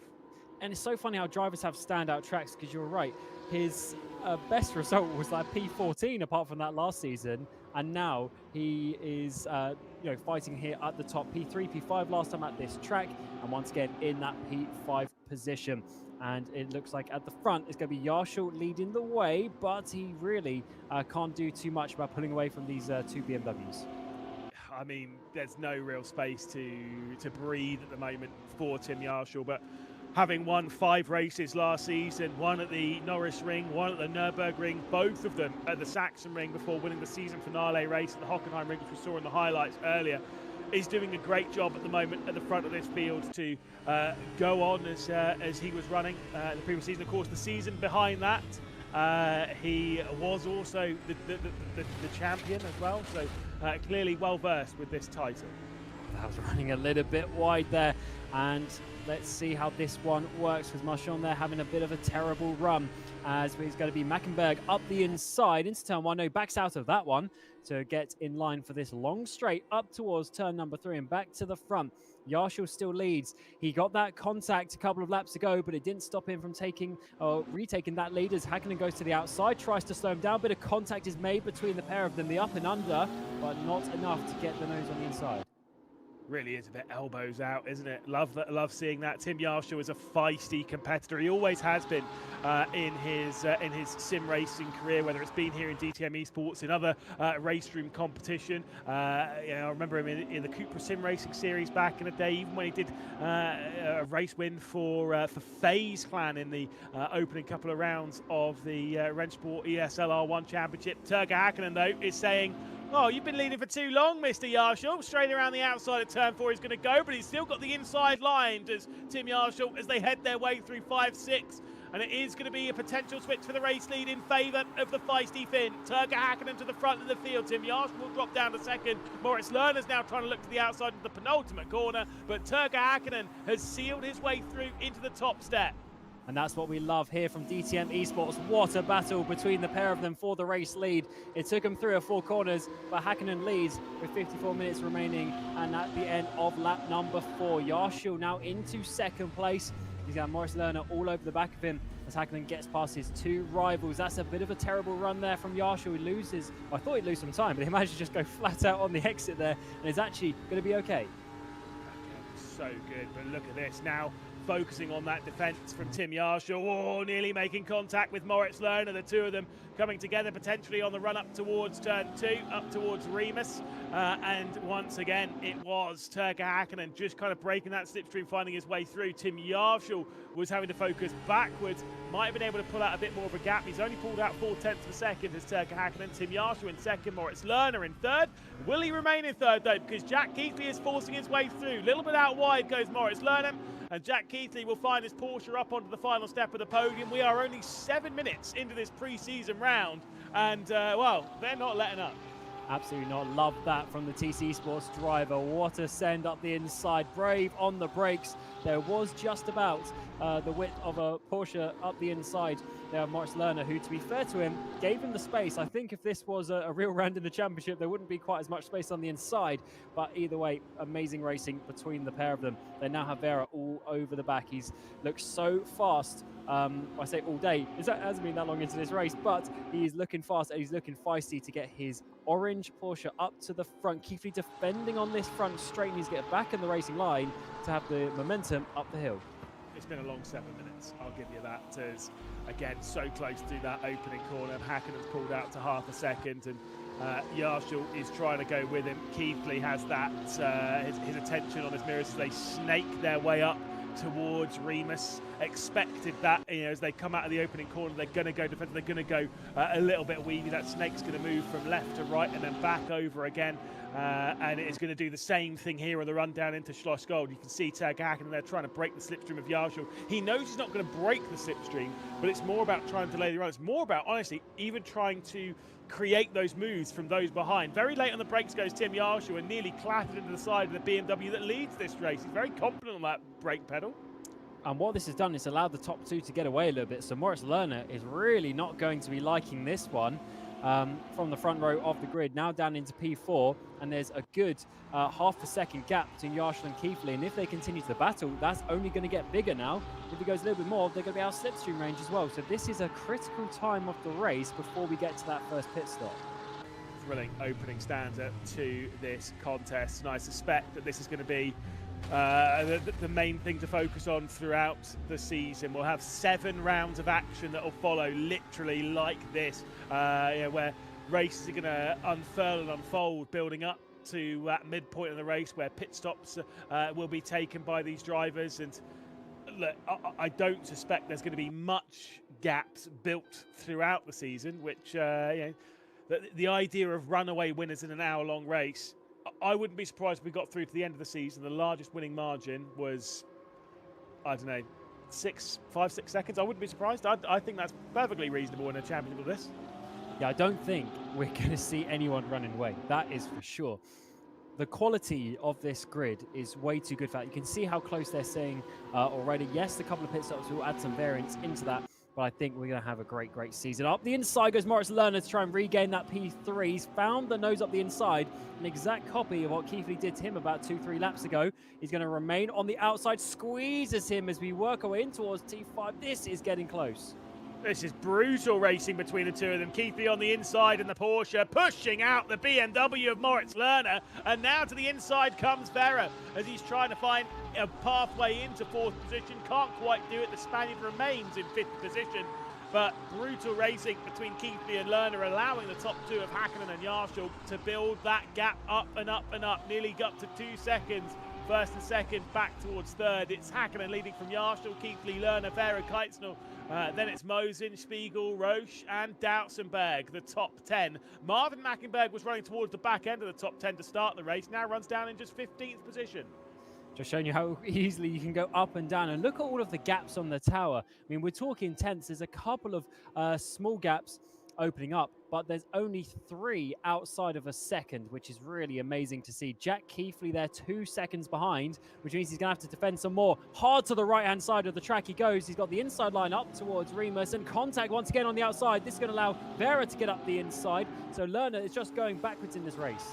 And it's so funny how drivers have standout tracks, because you're right. His best result was like P14 apart from that last season, and now he is fighting here at the top. P3, P5 last time at this track, and once again in that P5 position. And it looks like at the front it's going to be Yarshall leading the way, but he really can't do too much about pulling away from these 2 BMWs. I mean, there's no real space to breathe at the moment for Tim Yarshall, but having won 5 races last season, 1 at the Norris Ring, 1 at the Nürburgring, both of them at the Sachsen Ring before winning the season finale race at the Hockenheim Ring, which we saw in the highlights earlier, is doing a great job at the moment at the front of this field to go on as he was running the previous season. Of course, the season behind that, he was also the champion as well, so clearly well versed with this title. that was running a little bit wide there. And let's see how this one works, because Marchand there having a bit of a terrible run, as it's going to be Mackenberg up the inside into turn 1. No, backs out of that one to get in line for this long straight up towards turn number 3 and back to the front. Yarshall still leads. He got that contact a couple of laps ago, but it didn't stop him from retaking that lead as Hakkinen goes to the outside, tries to slow him down. Bit of contact is made between the pair of them, the up and under, but not enough to get the nose on the inside. Really is a bit elbows out, isn't it? Love seeing that. Tim Yarshall is a feisty competitor. He always has been in his sim racing career, whether it's been here in DTM eSports, in other RaceRoom competition. I remember him in the Cupra Sim Racing Series back in the day, even when he did a race win for FaZe Clan in the opening couple of rounds of the Rennsport ESL R1 Championship. Turger Hakkinen, though, is saying, "Oh, you've been leading for too long, Mr. Yarshall." Straight around the outside at turn 4 he's going to go, but he's still got the inside line as Tim Yarshall as they head their way through 5-6. And it is going to be a potential switch for the race lead in favour of the feisty Finn. Turger Hakkinen to the front of the field. Tim Yarshall will drop down to second. Moritz Lerner's now trying to look to the outside of the penultimate corner, but Turger Hakkinen has sealed his way through into the top step. And that's what we love here from DTM eSports. What a battle between the pair of them for the race lead. It took them 3 or 4 corners, but Hakkinen leads with 54 minutes remaining. And at the end of lap number 4, Yarshall now into second place. He's got Moritz Lerner all over the back of him as Hakkinen gets past his 2 rivals. That's a bit of a terrible run there from Yarshall. He loses, well, I thought he'd lose some time, but he managed to just go flat out on the exit there, and is actually going to be okay. So good, but look at this now. Focusing on that defence from Tim Yarshall. Oh, nearly making contact with Moritz Lerner. The two of them coming together potentially on the run up towards turn 2, up towards Remus. And once again, it was Turger Hakkinen just kind of breaking that slipstream, finding his way through. Tim Yarshall was having to focus backwards. Might have been able to pull out a bit more of a gap. He's only pulled out 0.4 of a second as Turger Hakkinen. Tim Yarshall in second, Moritz Lerner in third. Will he remain in third though? Because Jack Keithley is forcing his way through. A little bit out wide goes Moritz Lerner. And Jack Keithley will find his Porsche up onto the final step of the podium. We are only 7 minutes into this pre-season round, and well, they're not letting up. Absolutely not. Love that from the TC Sports driver. What a send up the inside. Brave on the brakes. There was just about the width of a Porsche up the inside there. Moritz Lerner, who, to be fair to him, gave him the space. I think if this was a real round in the championship, there wouldn't be quite as much space on the inside. But either way, amazing racing between the pair of them. They now have Vera all over the back. He's looked so fast. I say all day. It hasn't been that long into this race, but he's looking fast and he's looking feisty to get his orange Porsche up to the front. Keithley defending on this front straight, needs to get back in the racing line to have the momentum up the hill. It's been a long 7 minutes, I'll give you that. As again, so close to that opening corner. Hakkinen's pulled out to half a second, and Yarshall is trying to go with him. Keithley has that his attention on his mirrors as they snake their way up towards Remus. Expected that, as they come out of the opening corner, they're going to go defensive. They're going to go a little bit weavy. That snake's going to move from left to right and then back over again. And it is going to do the same thing here on the run down into Schloss Gold. You can see Turger Hakkinen there trying to break the slipstream of Yarshall. He knows he's not going to break the slipstream, but it's more about trying to delay the run. It's more about, honestly, even trying to create those moves from those behind. Very late on the brakes goes Tim Yarshall and nearly clattered into the side of the BMW that leads this race. He's very confident on that brake pedal. And what this has done is allowed the top 2 to get away a little bit. So Moritz Lerner is really not going to be liking this one. From the front row of the grid, now down into P4, and there's a good half a second gap between Yarshall and Keithley, and if they continue to battle, that's only going to get bigger now. If it goes a little bit more, they're going to be out of slipstream range as well. So this is a critical time of the race before we get to that first pit stop. Thrilling opening stanza to this contest, and I suspect that this is going to be the main thing to focus on throughout the season. We'll have 7 rounds of action that will follow literally like this, where races are going to unfurl and unfold, building up to that midpoint of the race where pit stops will be taken by these drivers. And look, I don't suspect there's going to be much gaps built throughout the season, which the idea of runaway winners in an hour-long race, I wouldn't be surprised if we got through to the end of the season. The largest winning margin was, I don't know, 5, 6 seconds. I wouldn't be surprised. I think that's perfectly reasonable in a championship of this. Yeah, I don't think we're going to see anyone running away. That is for sure. the quality of this grid is way too good for that. You can see how close they're staying already. Yes, a couple of pit stops will add some variance into that, but I think we're going to have a great season. Up the inside goes Moritz Lerner to try and regain that P3. He's found the nose up the inside, an exact copy of what Keithley did to him about 2-3 laps ago. He's going to remain on the outside, squeezes him as we work our way in towards T5. This is getting close. This is brutal racing between the two of them. Keithley on the inside and the Porsche pushing out the BMW of Moritz Lerner. And now to the inside comes Vera as he's trying to find a pathway into 4th position. Can't quite do it. The Spaniard remains in 5th position. But brutal racing between Keithley and Lerner, allowing the top two of Hakkinen and Yarshall to build that gap up and up and up. Nearly got to 2 seconds. First and second, back towards third. It's Hakkinen leading from Yarshall, Keithley, Lerner, Vera, Keitznell. Then it's Mosen, Spiegel, Roche and Doutsenberg, the top 10. Marvin Mackenberg was running towards the back end of the top 10 to start the race. Now runs down in just 15th position. Just showing you how easily you can go up and down. And look at all of the gaps on the tower. I mean, we're talking tenths. There's a couple of small gaps opening up, but there's only 3 outside of a second, which is really amazing to see. Jack Keithley there 2 seconds behind, which means he's going to have to defend some more. Hard to the right-hand side of the track he goes. He's got the inside line up towards Remus, and contact once again on the outside. This is going to allow Vera to get up the inside. So Lerner is just going backwards in this race.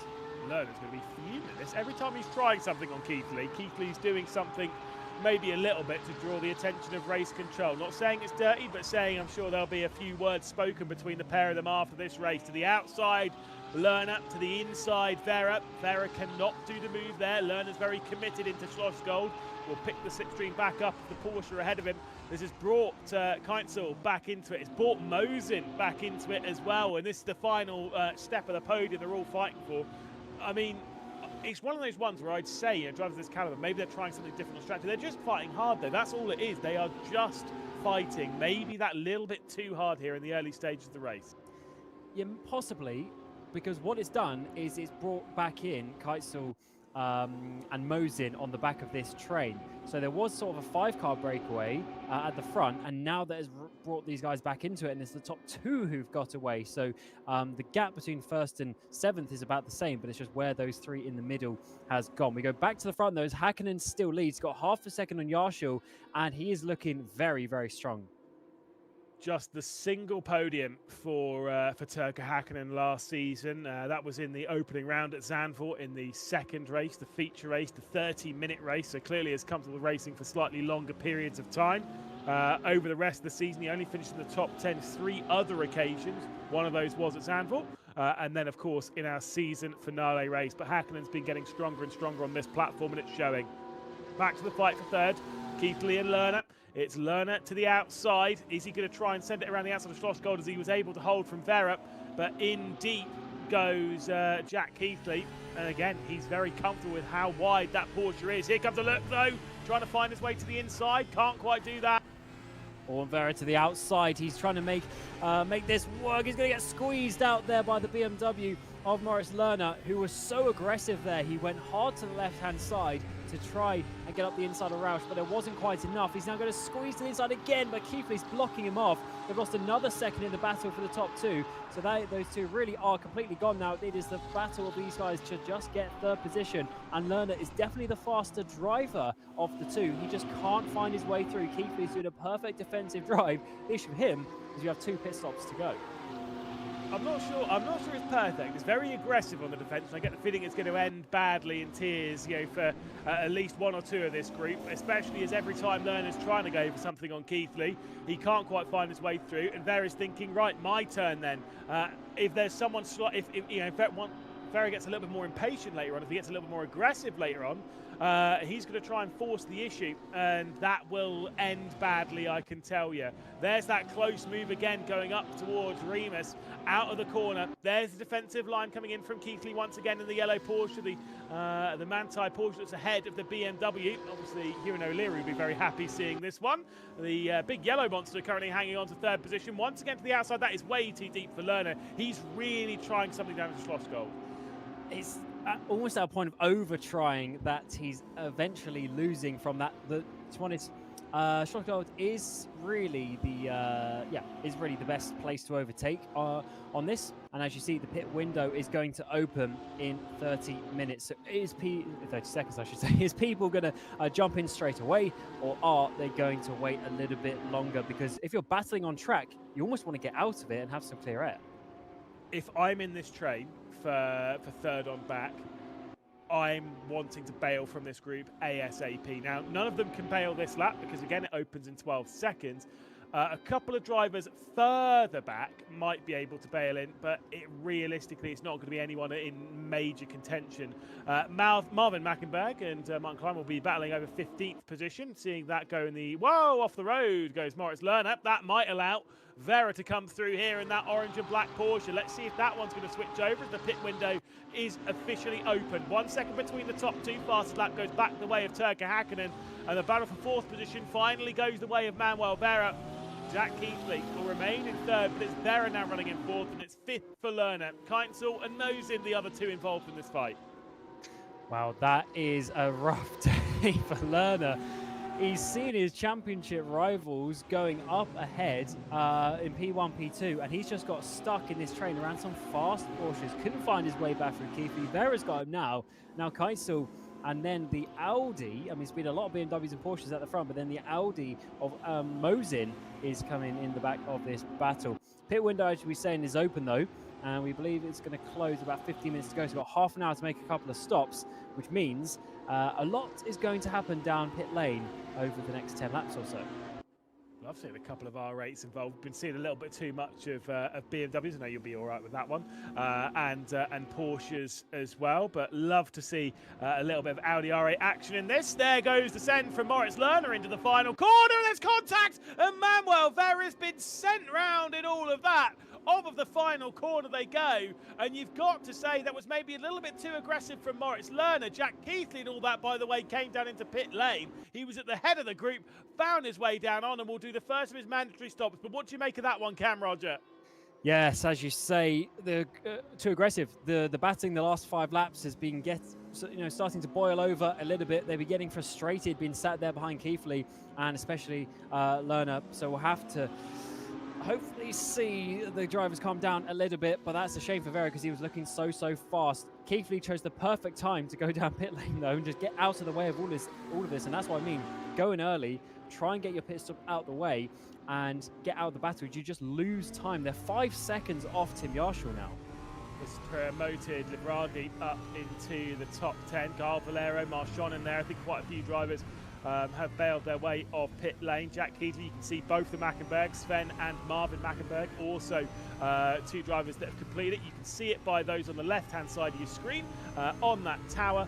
Lerner's going to be fuming at this. Every time he's trying something on Keithley, Keithley's doing something maybe a little bit to draw the attention of race control. Not saying it's dirty, but saying I'm sure there'll be a few words spoken between the pair of them after this race. To the outside, Lerner. To the inside, Vera. Vera cannot do the move there. Lerner's very committed into Schlossgold. Will pick the slipstream back up. The Porsche ahead of him. This has brought Keitzel back into it. It's brought Mosen back into it as well. And this is the final step of the podium they're all fighting for. I mean, it's one of those ones where I'd say, drivers of this caliber, maybe they're trying something different on strategy. They're just fighting hard, though. That's all it is. They are just fighting. Maybe that little bit too hard here in the early stages of the race. Yeah, possibly, because what it's done is it's brought back in Keitzel and Mosen on the back of this train. So there was sort of a 5-car breakaway at the front, and now that has brought these guys back into it, and it's the top 2 who've got away. So the gap between 1st and 7th is about the same, but it's just where those 3 in the middle has gone. We go back to the front, though, as Hakkinen still leads. Got half a second on Yarshall, and he is looking very, very strong. Just the single podium for Turkka Hakkinen last season. That was in the opening round at Zandvoort in the second race, the feature race, the 30-minute race. So clearly has come to the racing for slightly longer periods of time. Over the rest of the season, he only finished in the top 10 3 other occasions. One of those was at Zandvoort. And then, of course, in our season finale race. But Hakkinen's been getting stronger and stronger on this platform, and it's showing. Back to the fight for third. Keithley and Lerner. It's Lerner to the outside. Is he going to try and send it around the outside of Schlossgold as he was able to hold from Vera? But in deep goes Jack Keithley. And again, he's very comfortable with how wide that Porsche is. Here comes a look, though. Trying to find his way to the inside. Can't quite do that. Or Vera to the outside. He's trying to make this work. He's going to get squeezed out there by the BMW of Moritz Lerner, who was so aggressive there. He went hard to the left-hand side to try and get up the inside of Roush, but it wasn't quite enough. He's now going to squeeze to the inside again, but Keithley's blocking him off. They've lost another second in the battle for the top 2, so those 2 really are completely gone now. It is the battle of these guys to just get 3rd position, and Lerner is definitely the faster driver of the 2. He just can't find his way through. Keithley's doing a perfect defensive drive. The issue with him is you have 2 pit stops to go. I'm not sure it's perfect. It's very aggressive on the defence. I get the feeling it's going to end badly in tears, for at least 1 or 2 of this group, especially as every time Lerner's trying to go for something on Keithley, he can't quite find his way through, and Vera's thinking, right, my turn then. If there's someone, if Vera gets a little bit more impatient later on, if he gets a little bit more aggressive later on, he's going to try and force the issue, and that will end badly, I can tell you. There's that close move again going up towards Remus, out of the corner. There's the defensive line coming in from Keithley once again in the yellow Porsche, the Manthey Porsche that's ahead of the BMW. Obviously, Kieran O'Leary will be very happy seeing this one. The big yellow monster currently hanging on to 3rd position. Once again to the outside, that is way too deep for Lerner. He's really trying something down to Schlossgold. It's almost at a point of over trying that he's eventually losing from that. To be honest, Stuttgart is really the best place to overtake on this. And as you see, the pit window is going to open in 30 minutes. So 30 seconds, I should say. Is people going to jump in straight away, or are they going to wait a little bit longer? Because if you're battling on track, you almost want to get out of it and have some clear air. If I'm in this train for third on back, I'm wanting to bail from this group ASAP. Now, none of them can bail this lap because, again, it opens in 12 seconds. A couple of drivers further back might be able to bail in, but realistically, it's not going to be anyone in major contention. Marvin Mackenberg and Martin Klein will be battling over 15th position, seeing that go in the... Whoa, off the road goes Moritz Lerner. That might allow Vera to come through here in that orange and black Porsche. Let's see if that one's going to switch over as the pit window is officially open. 1 second between the top two. Fastest lap goes back the way of Turka Hakkinen, and the battle for fourth position finally goes the way of Manuel Vera. Jack Keithley will remain in third, but it's Vera now running in fourth, and it's fifth for Lerner. Keitzel and Mosin, the other two involved in this fight. Wow, that is a rough day for Lerner. He's seen his championship rivals going up ahead in P1, P2, and he's just got stuck in this train around some fast Porsches. Couldn't find his way back through Keithley. Vera's got him now. Now Keitzel, and then the Audi. I mean, it's been a lot of BMWs and Porsches at the front, but then the Audi of Mosin is coming in the back of this battle. Pit window, as we saying, is open though, and we believe it's going to close about 15 minutes to go. So we've got half an hour to make a couple of stops, which means a lot is going to happen down pit lane over the next 10 laps or so. I've seen a couple of R8s involved. Been seeing a little bit too much of BMWs. I know you'll be all right with that one, and Porsches as well. But love to see a little bit of Audi R8 action in this. There goes the send from Moritz Lerner into the final corner. There's contact, and Manuel Vera's been sent round in all of that. Off of the final corner they go, and you've got to say that was maybe a little bit too aggressive from Moritz Lerner. Jack Keithley and all that, by the way, came down into pit lane. He was at the head of the group, found his way down on, and will do the first of his mandatory stops. But what do you make of that one, Cam Roger? Yes, as you say, too aggressive. The batting the last 5 laps has been starting to boil over a little bit. They've been getting frustrated, being sat there behind Keithley and especially Lerner. So we'll have to hopefully see the drivers calm down a little bit, but that's a shame for Vera because he was looking so fast. Keithley chose the perfect time to go down pit lane though and just get out of the way of all of this, and that's what I mean. Go in early, try and get your pit stop out the way and get out of the battle. You just lose time. They're 5 seconds off Tim Yarshall now. It's promoted Libraghi up into the top 10. Carl Valero, Marchon in there. I think quite a few drivers have bailed their way off pit lane. Jack Keithley, you can see both the Mackenberg, Sven and Marvin Mackenberg, also 2 drivers that have completed it. You can see it by those on the left-hand side of your screen on that tower.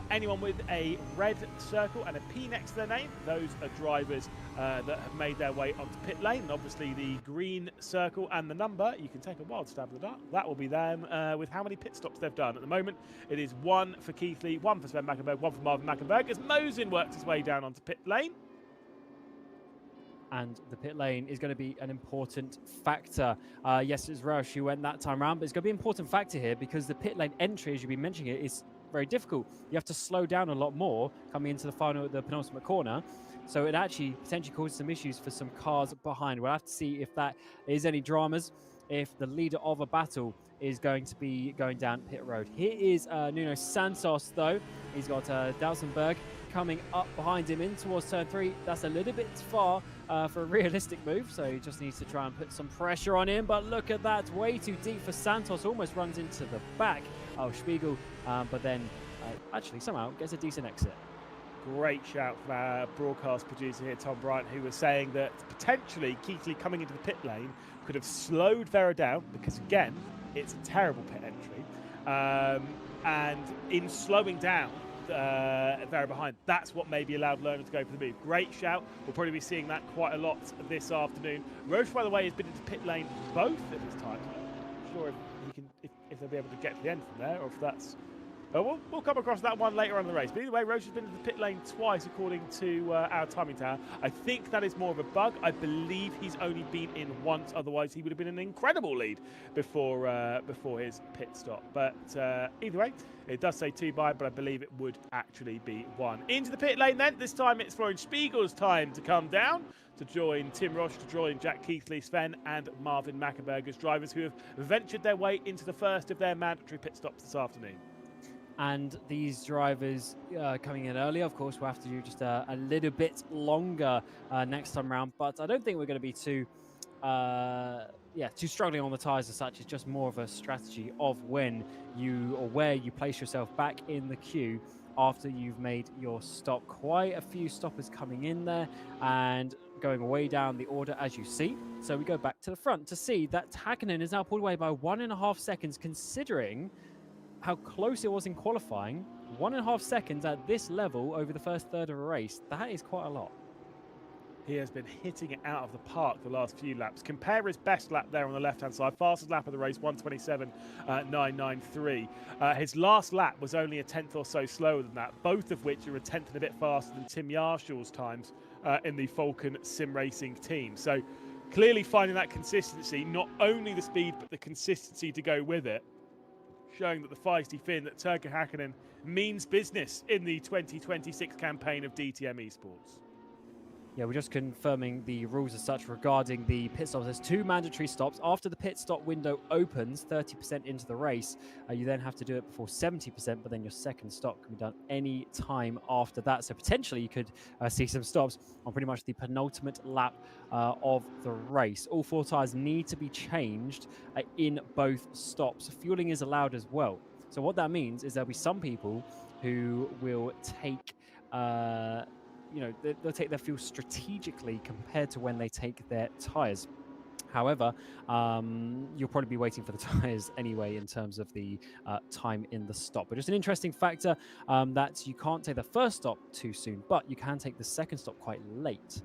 Anyone with a red circle and a P next to their name, those are drivers that have made their way onto pit lane. And obviously the green circle and the number, you can take a wild stab at the dark. That will be them with how many pit stops they've done. At the moment, it is 1 for Keithley, 1 for Sven Mackenberg, 1 for Marvin Mackenberg, as Mosin works his way down onto pit lane. And the pit lane is going to be an important factor. Yes, it's Roush who went that time around, but it's going to be an important factor here because the pit lane entry, as you've been mentioning it, is very difficult. You have to slow down a lot more coming into the penultimate corner. So it actually potentially causes some issues for some cars behind. We'll have to see if that is any dramas, if the leader of a battle is going to be going down pit road. Here is Nuno Santos, though. He's got Dausenberg coming up behind him in towards turn 3. That's a little bit far for a realistic move, so he just needs to try and put some pressure on him. But look at that, way too deep for Santos, almost runs into the back of Spiegel, but then actually somehow gets a decent exit. Great shout from our broadcast producer here, Tom Bryant, who was saying that potentially Keithley coming into the pit lane could have slowed Vera down because, again, it's a terrible pit entry. And in slowing down Vera behind, that's what maybe allowed Lerner to go for the move. Great shout. We'll probably be seeing that quite a lot this afternoon. Roche, by the way, has been into pit lane both of his times. I'm not sure if he can, if they'll be able to get to the end from there, or if that's We'll come across that one later on in the race. But either way, Roche has been to the pit lane twice, according to our timing tower. I think that is more of a bug. I believe he's only been in once. Otherwise, he would have been in an incredible lead before his pit stop. But either way, it does say 2 by, but I believe it would actually be 1. Into the pit lane then. This time it's Florian Spiegel's time to come down to join Tim Roche, to join Jack Keithley, Sven and Marvin Mackenberger's drivers who have ventured their way into the first of their mandatory pit stops this afternoon. And these drivers coming in earlier, of course, will have to do just a little bit longer next time round. But I don't think we're going to be too struggling on the tyres as such. It's just more of a strategy of when you or where you place yourself back in the queue after you've made your stop. Quite a few stoppers coming in there and going way down the order as you see. So we go back to the front to see that Hakkinen is now pulled away by 1.5 seconds, considering how close it was in qualifying. 1.5 seconds at this level over the first third of a race. That is quite a lot. He has been hitting it out of the park the last few laps. Compare his best lap there on the left-hand side. Fastest lap of the race, 1:27.993. His last lap was only a tenth or so slower than that, both of which are a tenth and a bit faster than Tim Yarshall's times in the Falcon SimRacing team. So clearly finding that consistency, not only the speed, but the consistency to go with it, showing that the feisty Finn, that Turkka Hakkinen, means business in the 2026 campaign of DTM eSports. Yeah, we're just confirming the rules as such regarding the pit stops. There's 2 mandatory stops. After the pit stop window opens, 30% into the race, you then have to do it before 70%, but then your second stop can be done any time after that. So potentially you could see some stops on pretty much the penultimate lap of the race. All 4 tyres need to be changed in both stops. Fueling is allowed as well. So what that means is there'll be some people who will take they'll take their fuel strategically compared to when they take their tyres. However, you'll probably be waiting for the tyres anyway in terms of the time in the stop. But just an interesting factor that you can't take the first stop too soon, but you can take the second stop quite late.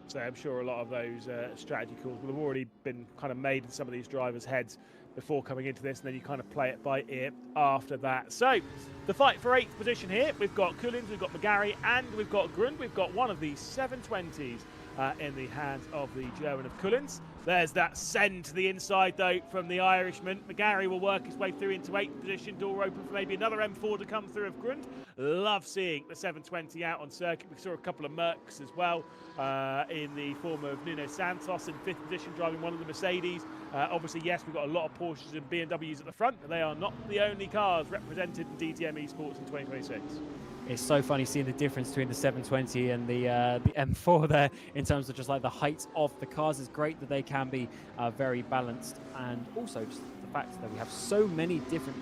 So I'm sure a lot of those strategy calls will have already been kind of made in some of these drivers' heads before coming into this, and then you kind of play it by ear after that. So the fight for 8th position here, we've got Cullins, we've got McGarry, and we've got Grund. We've got one of the 720s in the hands of the German of Cullins. There's that send to the inside, though, from the Irishman. McGarry will work his way through into 8th position. Door open for maybe another M4 to come through of Grund. Love seeing the 720 out on circuit. We saw a couple of Mercs as well in the form of Nuno Santos in 5th position, driving one of the Mercedes. Obviously, yes, we've got a lot of Porsches and BMWs at the front, but they are not the only cars represented in DTM eSports in 2026. It's so funny seeing the difference between the 720 and the M4 there in terms of just like the height of the cars. It's great that they can be very balanced, and also just the fact that we have so many different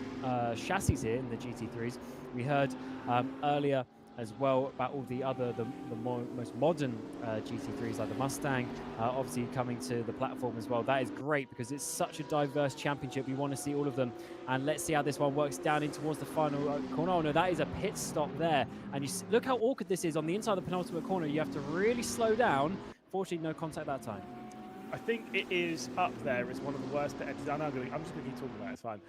chassis here in the GT3s. We heard earlier as well about all the other, the most modern GT3s like the Mustang, obviously coming to the platform as well. That is great because it's such a diverse championship. We want to see all of them, and let's see how this one works down in towards the final corner. Oh no, that is a pit stop there, and you see, look how awkward this is on the inside of the penultimate corner. You have to really slow down. Fortunately, no contact that time. I think it is up there as one of the worst pit entries. I'm just going to keep talking about it. It's fine.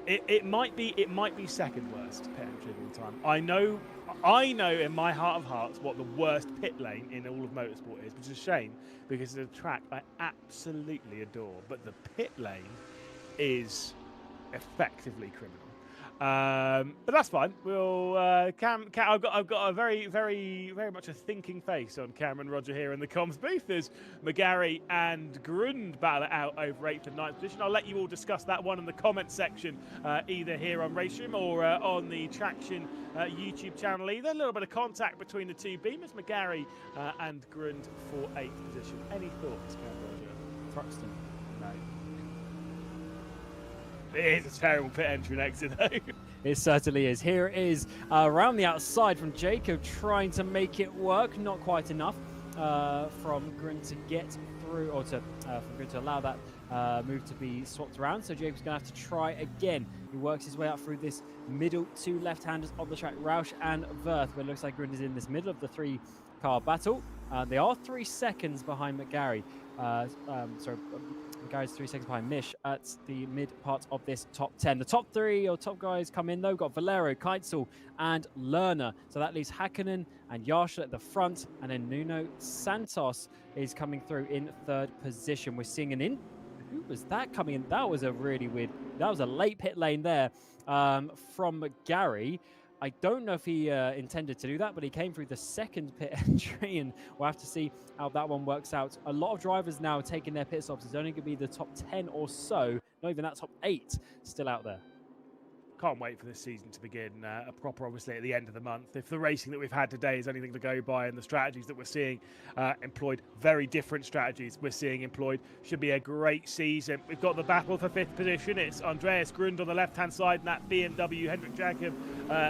It might be second worst pit entry of all time. I know in my heart of hearts what the worst pit lane in all of motorsport is, which is a shame because it's a track I absolutely adore. But the pit lane is effectively criminal. But that's fine. We'll I've got a very, very, very much a thinking face on Cameron Roger here in the comms booth as McGarry and Grund battle it out over 8th and 9th position. I'll let you all discuss that one in the comments section, either here on RaceRoom or on the Traction YouTube channel. Either a little bit of contact between the two beamers, McGarry and Grund for 8th position. Any thoughts, Cameron Roger? Thruxton. No. It is a terrible pit entry and exit, though. It certainly is. Here it is around the outside from Jacob, trying to make it work. Not quite enough from Grund to get through, or to from Grund to allow that move to be swapped around. So Jacob's going to have to try again. He works his way up through this middle 2 left-handers on the track, Roush and Wirth, where it looks like Grund is in this middle of the 3-car battle. They are 3 seconds behind McGarry. Gary's 3 seconds behind Mish at the mid part of this top 10. The top 3 or top guys come in though. Got Valero, Keithley, and Lerner. So that leaves Hakkinen and Yarshall at the front, and then Nuno Santos is coming through in 3rd position. We're seeing who was that coming in? That was a really weird. That was a late pit lane there from Gary. I don't know if he intended to do that, but he came through the 2nd pit entry, and we'll have to see how that one works out. A lot of drivers now taking their pit stops. It's only going to be the top 10 or so, not even that top 8 still out there. Can't wait for this season to begin proper, obviously, at the end of the month. If the racing that we've had today is anything to go by, and the strategies that we're seeing employed, very different strategies we're seeing employed, should be a great season. We've got the battle for 5th position. It's Andreas Grund on the left-hand side, and that BMW. Hendrik Jacob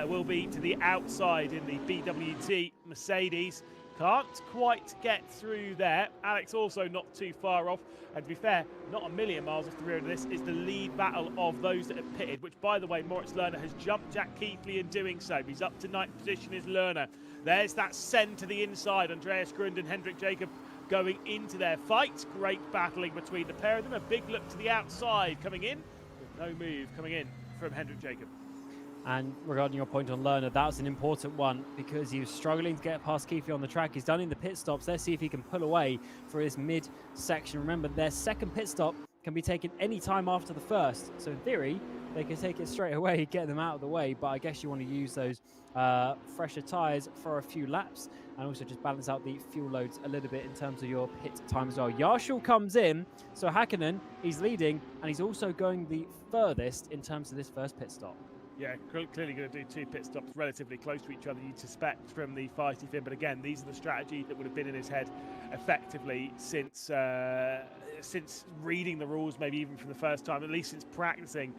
will be to the outside in the BWT Mercedes. Can't quite get through there. Alex also not too far off. And to be fair, not a million miles off the rear of this is the lead battle of those that have pitted, which, by the way, Moritz Lerner has jumped Jack Keithley in doing so. He's up to 9th position is Lerner. There's that send to the inside. Andreas Grund and Hendrik Jacob going into their fight. Great battling between the pair of them. A big look to the outside coming in. With no move coming in from Hendrik Jacob. And regarding your point on Lerner, that's an important one because he was struggling to get past Keithley on the track. He's done in the pit stops. Let's see if he can pull away for his mid section. Remember, their 2nd pit stop can be taken any time after the 1st. So in theory, they can take it straight away, get them out of the way. But I guess you want to use those fresher tyres for a few laps and also just balance out the fuel loads a little bit in terms of your pit time as well. Yarshall comes in. So Hakkinen, he's leading, and he's also going the furthest in terms of this 1st pit stop. Yeah, clearly going to do 2 pit stops relatively close to each other, you'd suspect, from the feisty Finn. But again, these are the strategies that would have been in his head effectively since reading the rules, maybe even from the first time, at least since practicing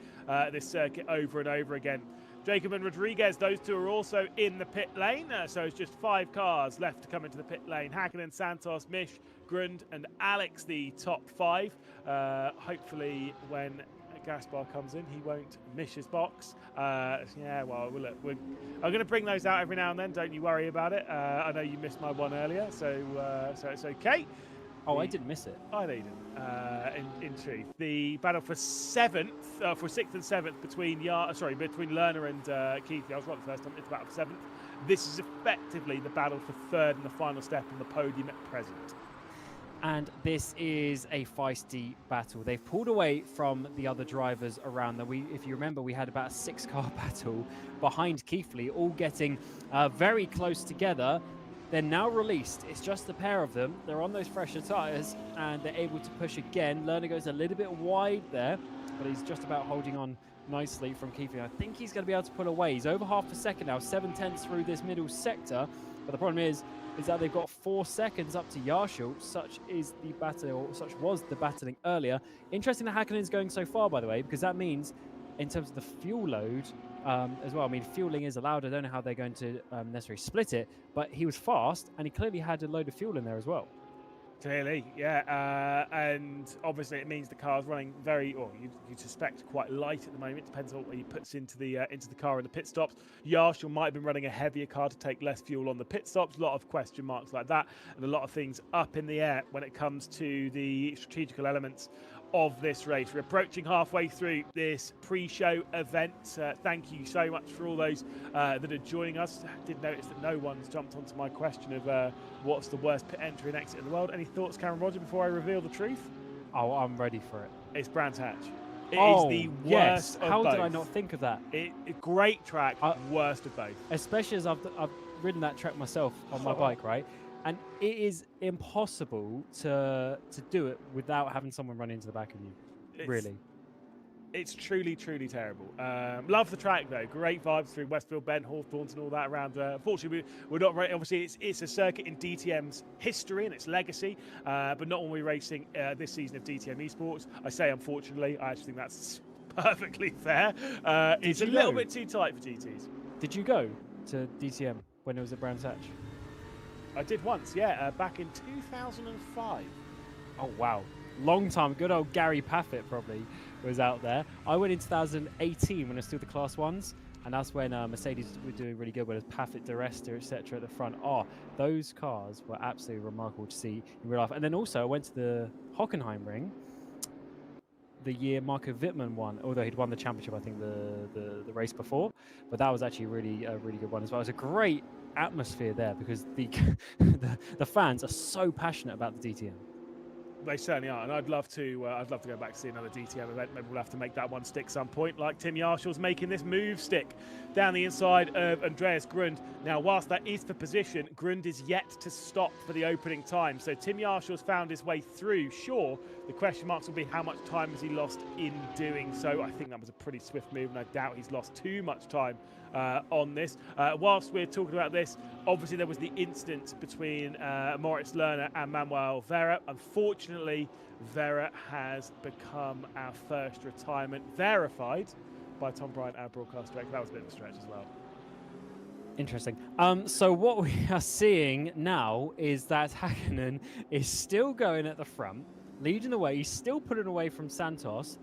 this circuit over and over again. Jacob and Rodriguez, those two are also in the pit lane. So it's just 5 cars left to come into the pit lane. Hakkinen, Santos, Mish, Grund and Alex, the top 5. Hopefully when Gaspar comes in, he won't miss his box. Yeah, well, look, I'm going to bring those out every now and then. Don't you worry about it. I know you missed my one earlier, so it's okay. Oh, I didn't miss it. I know you didn't. In truth, the battle for 6th and 7th between Lerner and Keithley. I was right the first time. It's the battle for 7th. This is effectively the battle for 3rd and the final step on the podium at present. And this is a feisty battle. They've pulled away from the other drivers around them. If you remember, we had about a 6-car battle behind Keithley, all getting very close together. They're now released. It's just the pair of them. They're on those fresher tyres, and they're able to push again. Lerner goes a little bit wide there, but he's just about holding on nicely from Keithley. I think he's going to be able to pull away. He's over half a second now, 7/10 through this middle sector. But the problem is that they've got 4 seconds up to Yarshall. Such is the battle, or such was the battling earlier. Interesting that Hakkinen is going so far, by the way, because that means in terms of the fuel load as well. I mean, fueling is allowed. I don't know how they're going to necessarily split it, but he was fast and he clearly had a load of fuel in there as well. Clearly, yeah, and obviously it means the car's running you'd suspect quite light at the moment. Depends on what he puts into the car in the pit stops. Yarshall might have been running a heavier car to take less fuel on the pit stops. A lot of question marks like that, and a lot of things up in the air when it comes to the strategical elements of this race. We're approaching halfway through this pre-show event. Thank you so much for all those that are joining us. I did notice that no one's jumped onto my question of what's the worst pit entry and exit in the world. Any thoughts, Cameron Roger, before I reveal the truth? Oh, I'm ready for it. It's Brands Hatch. It is the worst of How both. did I not think of that? Great track, worst of both. Especially as I've ridden that track myself on my bike, right? And it is impossible to do it without having someone run into the back of you. Really. It's truly, truly terrible. Love the track, though. Great vibes through Westfield Bend, Hawthorns and all that around. Unfortunately, we're not obviously, it's a circuit in DTM's history and its legacy, but not when we're racing this season of DTM eSports. I say unfortunately. I actually think that's perfectly fair. It's a little bit too tight for GTs. Did you go to DTM when it was at Brands Hatch? I did once, yeah, back in 2005. Oh, wow. Long time. Good old Gary Paffett probably was out there. I went in 2018 when I was still the Class 1s, and that's when Mercedes were doing really good, with Paffett, DeResta, etc. at the front. Oh, those cars were absolutely remarkable to see in real life. And then also I went to the Hockenheim ring, the year Marco Wittmann won, although he'd won the championship, I think, the race before. But that was actually a really good one as well. It was a great atmosphere there because the the fans are so passionate about the DTM. They certainly are, and I'd love to go back to see another DTM event. Maybe we'll have to make that one stick some point, like Tim Yarshall's making this move stick down the inside of Andreas Grund. Now, whilst that is for position, Grund is yet to stop for the opening time. So Tim Yarshall's found his way through. Sure, the question marks will be how much time has he lost in doing so. I think that was a pretty swift move, and I doubt he's lost too much time on this. Whilst we're talking about this, obviously there was the incident between Moritz Lerner and Manuel Vera. Unfortunately, Vera has become our first retirement, verified by Tom Bryant, our broadcast director. That was a bit of a stretch as well. Interesting. So what we are seeing now is that Hakkinen is still going at the front, leading the way. He's still pulling away from Santos,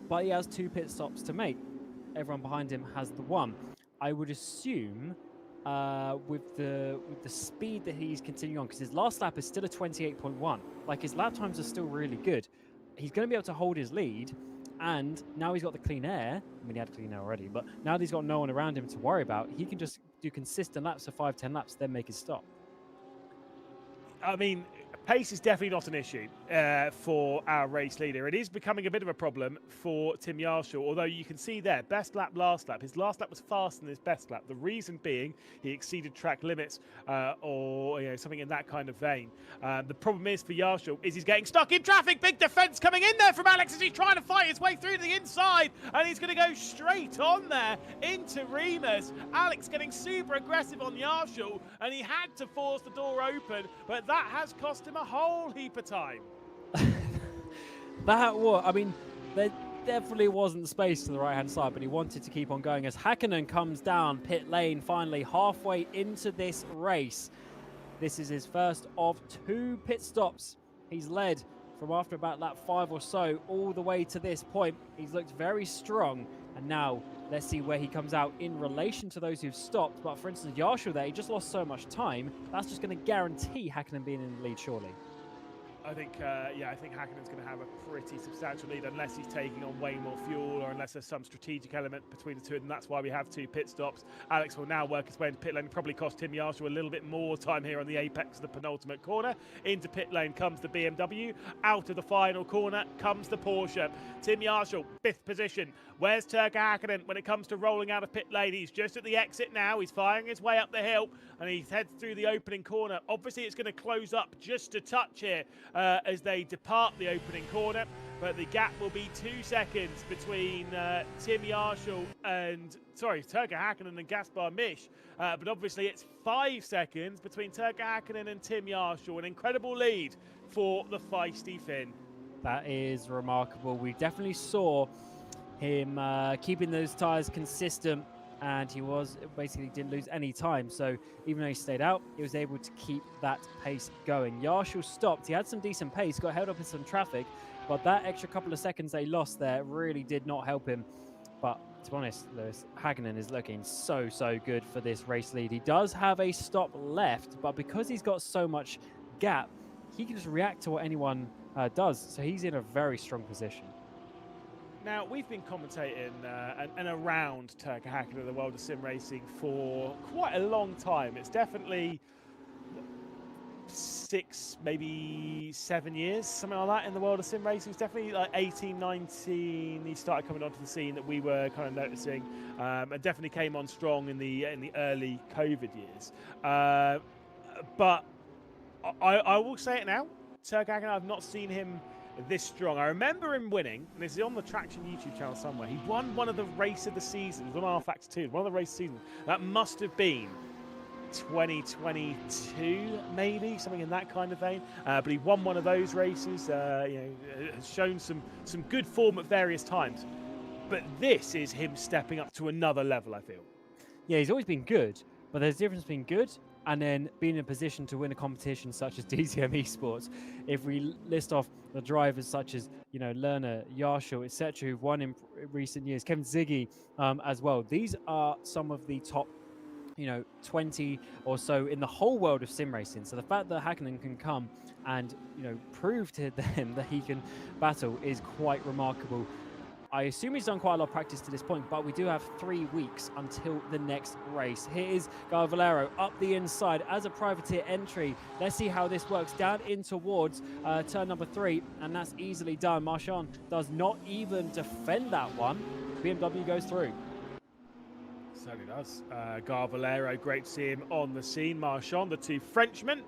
but he has 2 pit stops to make. Everyone behind him has the 1. I would assume with the speed that he's continuing on, because his last lap is still a 28.1. Like, his lap times are still really good. He's going to be able to hold his lead, and now he's got the clean air. I mean, he had clean air already, but now that he's got no one around him to worry about, he can just do consistent laps of 5-10 laps, then make his stop. I mean, pace is definitely not an issue for our race leader. It is becoming a bit of a problem for Tim Yarshall, although you can see there, best lap, last lap. His last lap was faster than his best lap. The reason being he exceeded track limits or something in that kind of vein. The problem is for Yarshall is he's getting stuck in traffic. Big defense coming in there from Alex as he's trying to fight his way through to the inside, and he's going to go straight on there into Remus. Alex getting super aggressive on Yarshall, and he had to force the door open, but that has cost him a whole heap of time. I mean, there definitely wasn't space to the right-hand side, but he wanted to keep on going as Hakkinen comes down pit lane finally halfway into this race. This is his first of 2 pit stops. He's led from after about lap 5 or so all the way to this point. He's looked very strong, and now let's see where he comes out in relation to those who've stopped. But for instance, Yarshall there, he just lost so much time. That's just going to guarantee Hakkinen being in the lead, surely. I think Hakkinen's going to have a pretty substantial lead unless he's taking on way more fuel or unless there's some strategic element between the two, and that's why we have 2 pit stops. Alex will now work his way into pit lane, probably cost Tim Yarshall a little bit more time here on the apex of the penultimate corner. Into pit lane comes the BMW. Out of the final corner comes the Porsche. Tim Yarshall, 5th position. Where's Turka Hakkinen when it comes to rolling out of pit lane? He's just at the exit now. He's firing his way up the hill, and he heads through the opening corner. Obviously, it's going to close up just a touch here as they depart the opening corner, but the gap will be 2 seconds between Tim Yarshall and, Turka Hakkinen and Gaspar Misch. But obviously, it's 5 seconds between Turka Hakkinen and Tim Yarshall. An incredible lead for the feisty Finn. That is remarkable. We definitely saw him keeping those tyres consistent, and he basically didn't lose any time. So even though he stayed out, he was able to keep that pace going. Yarshall stopped. He had some decent pace, got held up in some traffic, but that extra couple of seconds they lost there really did not help him. But to be honest, Lewis, Hakkinen is looking so good for this race lead. He does have a stop left, but because he's got so much gap, he can just react to what anyone does. So he's in a very strong position. Now, we've been commentating and around Turka Hakkinen in the world of sim racing for quite a long time. It's definitely 6, maybe 7 years, something like that in the world of sim racing. It's definitely like 18, 19, he started coming onto the scene that we were kind of noticing, and definitely came on strong in the early COVID years. But I will say it now, Turka Hakkinen, I've not seen him this strong. I remember him winning, and this is on the Traction YouTube channel somewhere. He won one of the race of the seasons, on R-Factor 2, one of the race seasons. That must have been 2022, maybe, something in that kind of vein. But he won one of those races, has shown some good form at various times. But this is him stepping up to another level, I feel. Yeah, he's always been good, but there's a difference between good and then being in a position to win a competition such as DTM eSports. If we list off the drivers such as, Lerner, Yarshall, etc., who've won in recent years, Kevin Ziggy as well. These are some of the top 20 or so in the whole world of sim racing. So the fact that Hakkinen can come and prove to them that he can battle is quite remarkable. I assume he's done quite a lot of practice to this point, but we do have 3 weeks until the next race. Here is Valero up the inside as a privateer entry. Let's see how this works down in towards turn number 3, and that's easily done. Marchand does not even defend that one. BMW goes through. Certainly does. Valero, great to see him on the scene. Marchand, the 2 Frenchmen,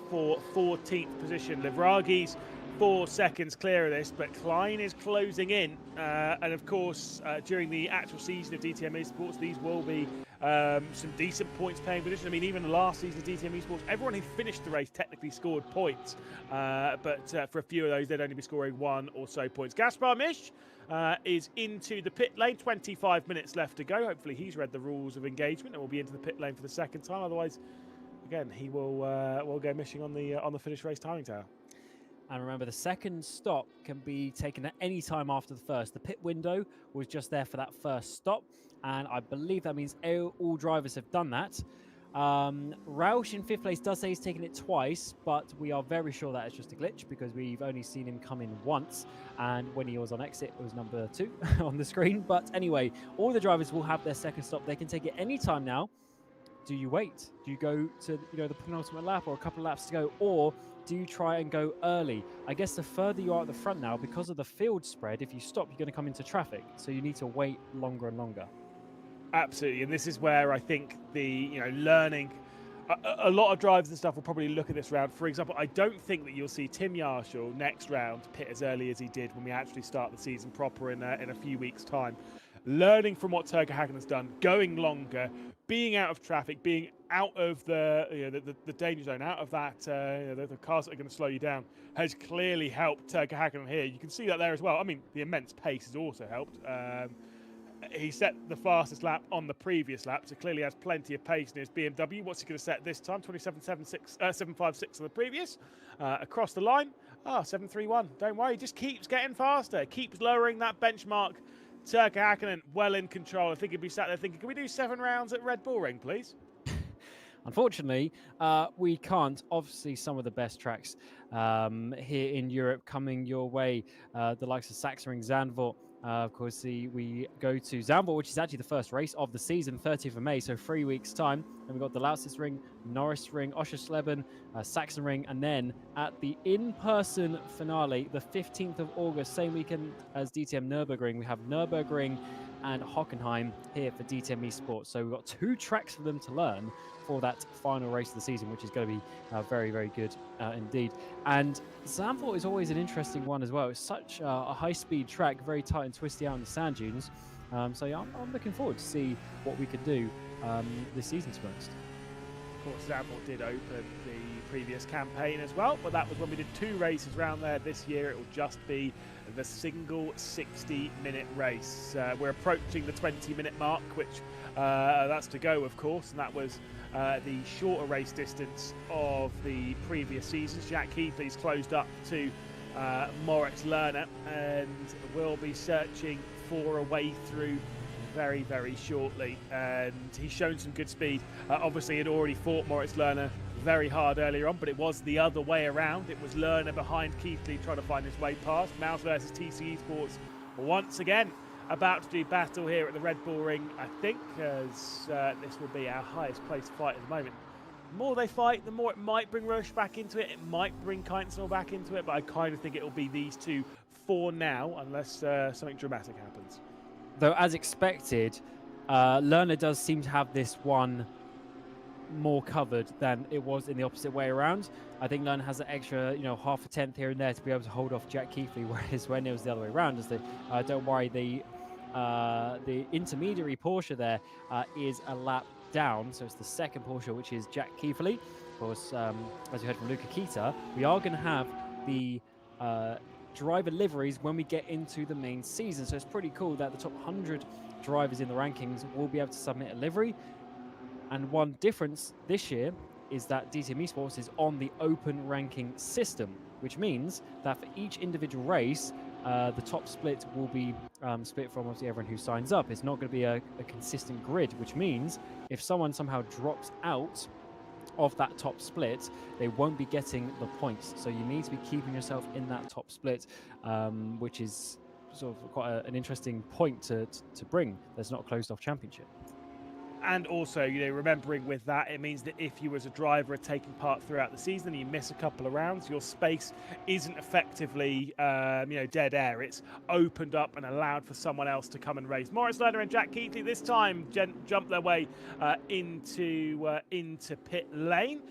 for 14th position. Livragi's 4 seconds clear of this, but Klein is closing in. And of course, during the actual season of DTM eSports, these will be some decent points paying position. I mean, even the last season of DTM eSports, everyone who finished the race technically scored points. But for a few of those, they'd only be scoring 1 or so points. Gaspar Misch is into the pit lane. 25 minutes left to go. Hopefully he's read the rules of engagement and will be into the pit lane for the second time. Otherwise, again, he will go missing on the finish race timing tower. And remember, the second stop can be taken at any time after the first. The pit window was just there for that first stop, and I believe that means all drivers have done that. Roush in 5th place does say he's taken it twice, but we are very sure that it's just a glitch because we've only seen him come in once, and when he was on exit, it was number 2 on the screen. But anyway, all the drivers will have their second stop. They can take it any time now. Do you wait? Do you go to the penultimate lap or a couple of laps to go, or do you try and go early? I guess the further you are at the front now, because of the field spread, if you stop, you're going to come into traffic. So you need to wait longer and longer. Absolutely. And this is where I think the, learning, a lot of drivers and stuff will probably look at this round. For example, I don't think that you'll see Tim Yarshall next round pit as early as he did when we actually start the season proper in a few weeks' time. Learning from what Turkka Häkkinen has done, going longer, being out of traffic, being out of the danger zone, out of that the cars that are going to slow you down, has clearly helped Turkka Häkkinen here. You can see that there as well. I mean, the immense pace has also helped. He set the fastest lap on the previous lap, so clearly has plenty of pace in his BMW. What's he going to set this time? 27.756 on the previous. Across the line, 7.31. Don't worry, he just keeps getting faster, keeps lowering that benchmark. Turkka Häkkinen well in control. I think he'd be sat there thinking, can we do 7 rounds at Red Bull Ring, please? Unfortunately, we can't. Obviously, some of the best tracks here in Europe coming your way, the likes of Sachsenring, Zandvoort. Of course, we go to Zandvoort, which is actually the first race of the season, 30th of May, so 3 weeks' time. And we've got the Lausitz Ring, Norris Ring, Oschersleben, Sachsenring, and then at the in-person finale, the 15th of August, same weekend as DTM Nürburgring, we have Nürburgring and Hockenheim here for DTM eSports. So we've got 2 tracks for them to learn for that final race of the season, which is going to be very, very good indeed. And Zandvoort is always an interesting one as well. It's such a high-speed track, very tight and twisty out in the sand dunes. So yeah, I'm looking forward to see what we can do this season, to be honest. Of course, Zandvoort did open the previous campaign as well, but that was when we did 2 races around there. This year it will just be the single 60-minute race. We're approaching the 20-minute mark, which that's to go, of course, and that was the shorter race distance of the previous seasons. Jack Keithley's closed up to Moritz Lerner and will be searching for a way through very, very shortly. And he's shown some good speed. Obviously, he'd already fought Moritz Lerner very hard earlier on, but it was the other way around. It was Lerner behind Keithley trying to find his way past. Mouse versus TC eSports once again about to do battle here at the Red Bull Ring, I think, as this will be our highest placed fight at the moment. The more they fight, the more it might bring Rush back into it. It might bring Keithley back into it, but I kind of think it will be these 2 for now, unless something dramatic happens. Though, as expected, Lerner does seem to have this one more covered than it was in the opposite way around. I think Lerner has an extra, half a tenth here and there to be able to hold off Jack Keithley, whereas when it was the other way around, as don't worry, the intermediary Porsche there is a lap down, so it's the second Porsche, which is Jack Keithley. Of course, as you heard from Luca Kita, we are going to have the driver liveries when we get into the main season, so it's pretty cool that the top 100 drivers in the rankings will be able to submit a livery. And one difference this year is that DTM eSports is on the open ranking system, which means that for each individual race, the top split will be split from obviously everyone who signs up. It's not going to be a consistent grid, which means if someone somehow drops out of that top split, they won't be getting the points. So you need to be keeping yourself in that top split, which is sort of quite an interesting point to bring. There's not a closed off championship. And also, remembering with that, it means that if you as a driver are taking part throughout the season and you miss a couple of rounds, your space isn't effectively, dead air. It's opened up and allowed for someone else to come and race. Moritz Lerner and Jack Keithley this time jump their way into pit lane.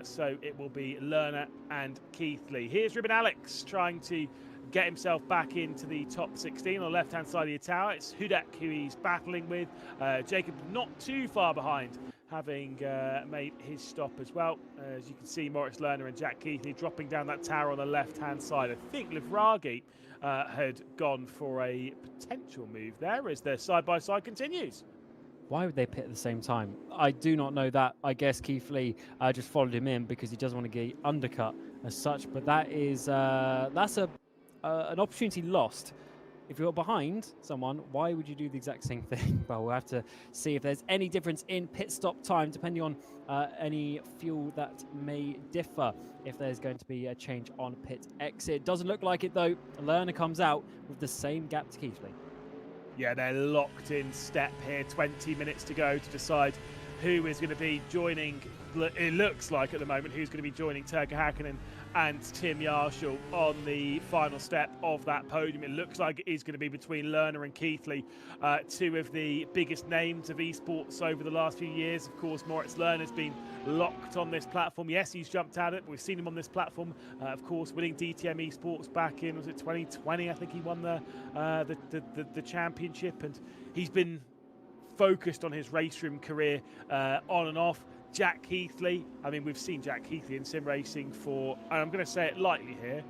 So it will be Lerner and Keithley. Here's Ruben Alex trying to get himself back into the top 16 on the left-hand side of the tower. It's Hudak who he's battling with. Jacob not too far behind, having made his stop as well. As you can see, Moritz Lerner and Jack Keithley dropping down that tower on the left-hand side. I think Livragi had gone for a potential move there as their side-by-side continues. Why would they pit at the same time? I do not know that. I guess Keithley just followed him in because he doesn't want to get undercut as such. But that is that's an opportunity lost. If you're behind someone, why would you do the exact same thing? But we'll have to see if there's any difference in pit stop time, depending on any fuel that may differ, if there's going to be a change on pit exit. Doesn't look like it, though. Lerner comes out with the same gap to Keithley. Yeah, they're locked in step here. 20 minutes to go to decide who is going to be joining. It looks like at the moment who's going to be joining Turkka Hakkinen and Tim Yarshall on the final step of that podium. It looks like it is going to be between Lerner and Keithley, two of the biggest names of esports over the last few years. Of course, Moritz Lerner's been locked on this platform. Yes, he's jumped out of it, but we've seen him on this platform, of course, winning DTM eSports back in, was it 2020? I think he won the championship, and he's been focused on his RaceRoom career on and off. Jack Keithley, I mean, we've seen Jack Keithley in SimRacing for, and I'm going to say it lightly here,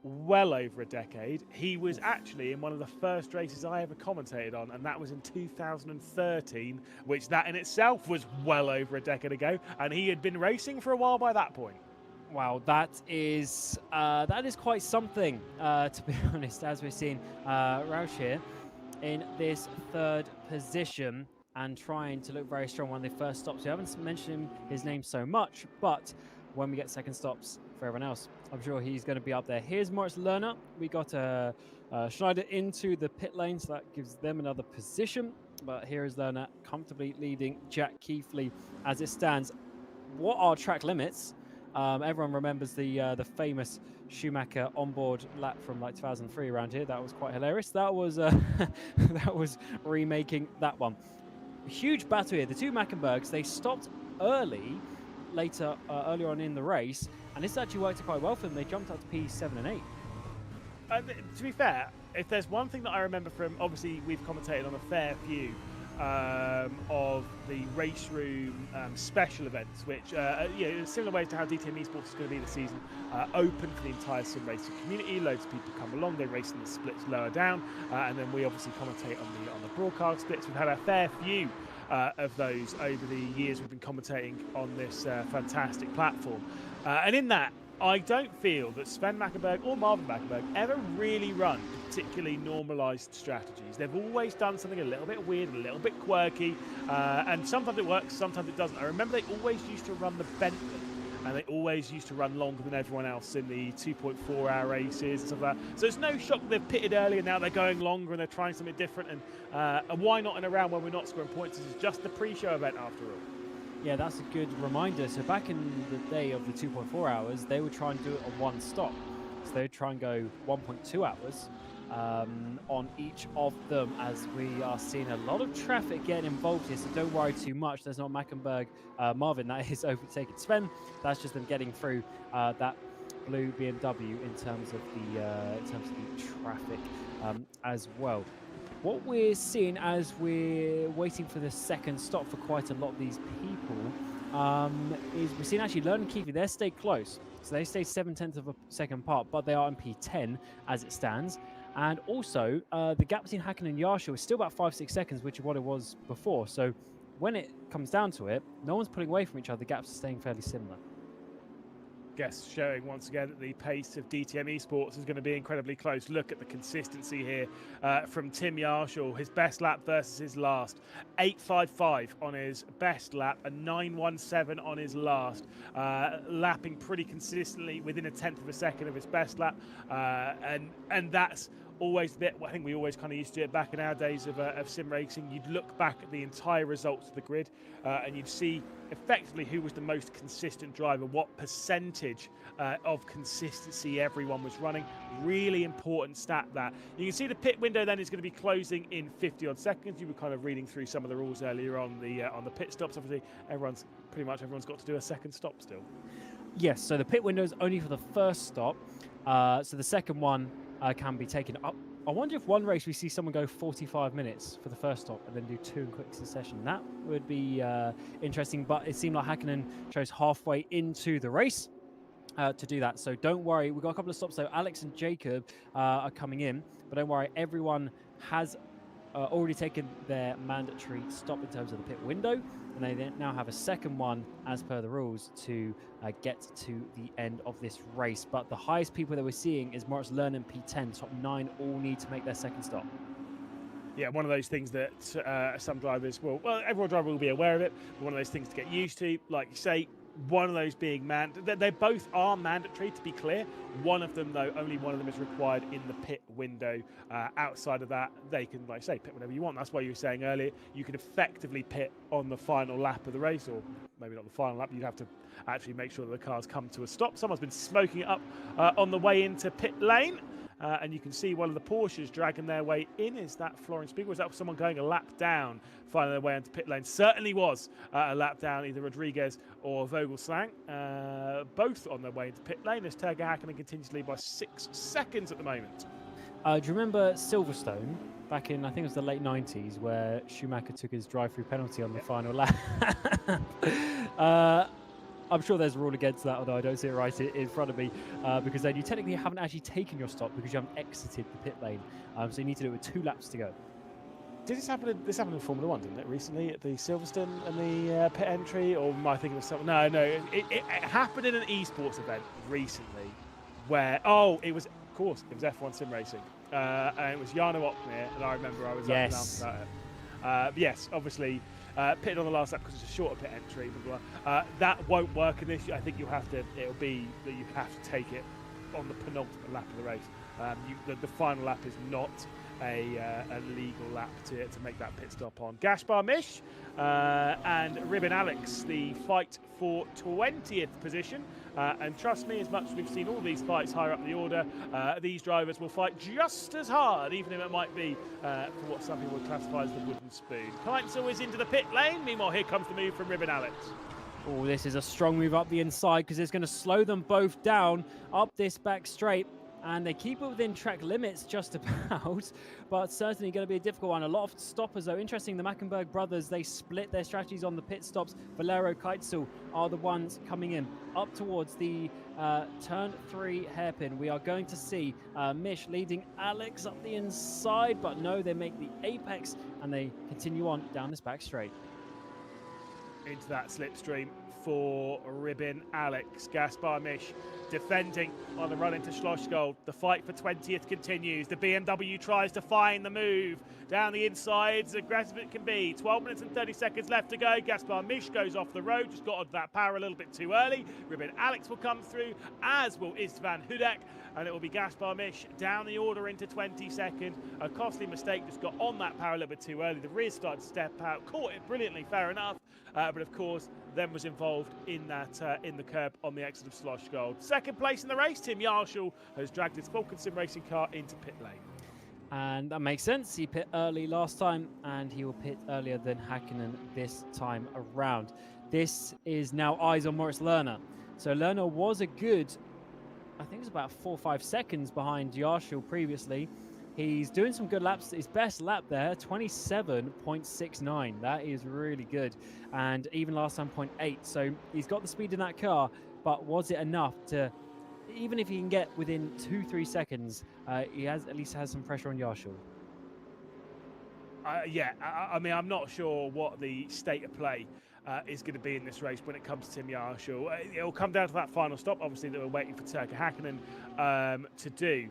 well over a decade. He was actually in one of the first races I ever commentated on, and that was in 2013, which that in itself was well over a decade ago, and he had been racing for a while by that point. Wow, that is quite something, to be honest, as we're seeing Roush here in this third position and trying to look very strong when they first stops. We haven't mentioned his name so much, but when we get second stops for everyone else, I'm sure he's going to be up there. Here's Moritz Lerner. We got Schneider into the pit lane, so that gives them another position. But here is Lerner comfortably leading Jack Keithley as it stands. What are track limits? Everyone remembers the famous Schumacher onboard lap from like 2003 around here. That was quite hilarious. That was that was remaking that one. Huge battle here. The two Mackenbergs, they stopped earlier on in the race, and this actually worked quite well for them. They jumped up to P7 and 8. To be fair, if there's one thing that I remember from, obviously we've commentated on a fair few of the RaceRoom special events, which in similar ways to how DTM eSports is going to be this season, open for the entire SimRacing community. Loads of people come along, they race in the splits lower down, and then we obviously commentate on the broadcast splits. We've had a fair few of those over the years we've been commentating on this fantastic platform, and in that, I don't feel that Sven Mackenberg or Marvin Mackenberg ever really run particularly normalised strategies. They've always done something a little bit weird, a little bit quirky, and sometimes it works, sometimes it doesn't. I remember they always used to run the Bentley, and they always used to run longer than everyone else in the 2.4-hour races and stuff like that. So it's no shock they've pitted early and now they're going longer and they're trying something different. And why not in a round where we're not scoring points? This is just the pre-show event after all. Yeah, that's a good reminder. So back in the day of the 2.4 hours, they would try and do it on one stop. So they would try and go 1.2 hours on each of them, as we are seeing a lot of traffic getting involved here. So don't worry too much. There's not Marvin that is overtaking Sven. That's just them getting through that blue BMW in terms of the traffic as well. What we're seeing as we're waiting for the second stop for quite a lot of these people is we're seeing actually Lerner and Keithley, they stay close. So they stay 7/10 of a second apart, but they are in P10 as it stands. And also, the gap between Hakkinen and Yarshall is still about 5-6 seconds, which is what it was before. So when it comes down to it, no one's pulling away from each other. The gaps are staying fairly similar. guess showing once again that the pace of DTM eSports is going to be incredibly close. Look at the consistency here from Tim Yarshall. His best lap versus his last. 8.55 on his best lap, a 9.17 on his last. Lapping pretty consistently within a tenth of a second of his best lap. And that's always the bit, I think we always kind of used to do it back in our days of SimRacing. You'd look back at the entire results of the grid and you'd see effectively who was the most consistent driver, what percentage of consistency everyone was running. Really important stat that. You can see the pit window then is going to be closing in 50 odd seconds. You were kind of reading through some of the rules earlier on the pit stops. Obviously, pretty much everyone's got to do a second stop still. Yes, so the pit window is only for the first stop. So the second one can be taken up. I wonder if one race we see someone go 45 minutes for the first stop and then do 2 in quick succession. That would be interesting, but it seemed like Hakkinen chose halfway into the race to do that. So don't worry, we've got a couple of stops though. Alex and Jacob are coming in, but don't worry, everyone has already taken their mandatory stop in terms of the pit window, and they then now have a second one as per the rules to get to the end of this race. But the highest people that we're seeing is Moritz Lerner and P10. Top 9 all need to make their second stop. Yeah, one of those things that some drivers will, well, every driver will be aware of it, but one of those things to get used to, like you say, one of those being they both are mandatory, to be clear. One of them, though, only one of them is required in the pit window. Outside of that, they can, like I say, pit whenever you want. That's why you were saying earlier, you can effectively pit on the final lap of the race, or maybe not the final lap. You'd have to actually make sure that the cars come to a stop. Someone's been smoking it up on the way into pit lane. And you can see one of the Porsches dragging their way in. Is that Florian Spiegel? Was that someone going a lap down, finding their way into pit lane? Certainly was a lap down, either Rodriguez or Vogelsang. Both on their way into pit lane as Terga Hakkinen continues to lead by 6 seconds at the moment. Do you remember Silverstone back in, I think it was the late 90s, where Schumacher took his drive-through penalty on the final lap? I'm sure there's a rule against that, although I don't see it right in front of me, because then you technically haven't actually taken your stop because you haven't exited the pit lane. So you need to do it with 2 laps to go. Did this happen in Formula 1, didn't it, recently, at the Silverstone and the pit entry? Or am I thinking of something? No, it happened in an esports event recently where, it was F1 Sim Racing. And it was Jarno Opmeer, and I remember I was up and down about it. Yes, obviously, pitted on the last lap because it's a shorter pit entry. That won't work in this. I think it'll be that you have to take it on the penultimate lap of the race. The final lap is not a legal lap to make that pit stop on. Gaspar Misch and Ribin Alex, the fight for 20th position. And trust me, as much as we've seen all these fights higher up the order, these drivers will fight just as hard, even if it might be for what some people would classify as the wooden spoon. Keithley is into the pit lane. Meanwhile, here comes the move from Ribin Alex. Oh, this is a strong move up the inside because it's going to slow them both down up this back straight. And they keep it within track limits just about, but certainly going to be a difficult one. A lot of stoppers, though. Interesting, the Mackenberg brothers, they split their strategies on the pit stops. Valero, Keitzel are the ones coming in up towards the turn 3 hairpin. We are going to see Misch leading Alex up the inside, but no, they make the apex and they continue on down this back straight. Into that slipstream for Ribin Alex. Gaspar Misch defending on the run into Schlossgold. The fight for 20th continues. The BMW tries to find the move down the inside, as aggressive as it can be. 12 minutes and 30 seconds left to go. Gaspar Misch goes off the road, just got onto that power a little bit too early. Ribin Alex will come through, as will Istvan Hudek, and it will be Gaspar Misch down the order into 22nd. A costly mistake, just got on that power a little bit too early. The rear started to step out, caught it brilliantly, fair enough, but of course then was involved in that in the curb on the exit of Schlossgold. Second place in the race, Tim Yarshall has dragged his Falcon Sim Racing car into pit lane. And that makes sense. He pit early last time, and he will pit earlier than Hakkinen this time around. This is now eyes on Moritz Lerner. So Lerner was a good, I think it's about 4 or 5 seconds behind Yarshall previously. He's doing some good laps. His best lap there, 27.69. That is really good. And even last time, 0.8. So he's got the speed in that car, but was it enough to, even if he can get within 2-3 seconds, he at least has some pressure on Yarshall. Yeah, I mean, I'm not sure what the state of play is going to be in this race when it comes to Tim Yarshall. It'll come down to that final stop, obviously, that we're waiting for Turkka Häkkinen to do.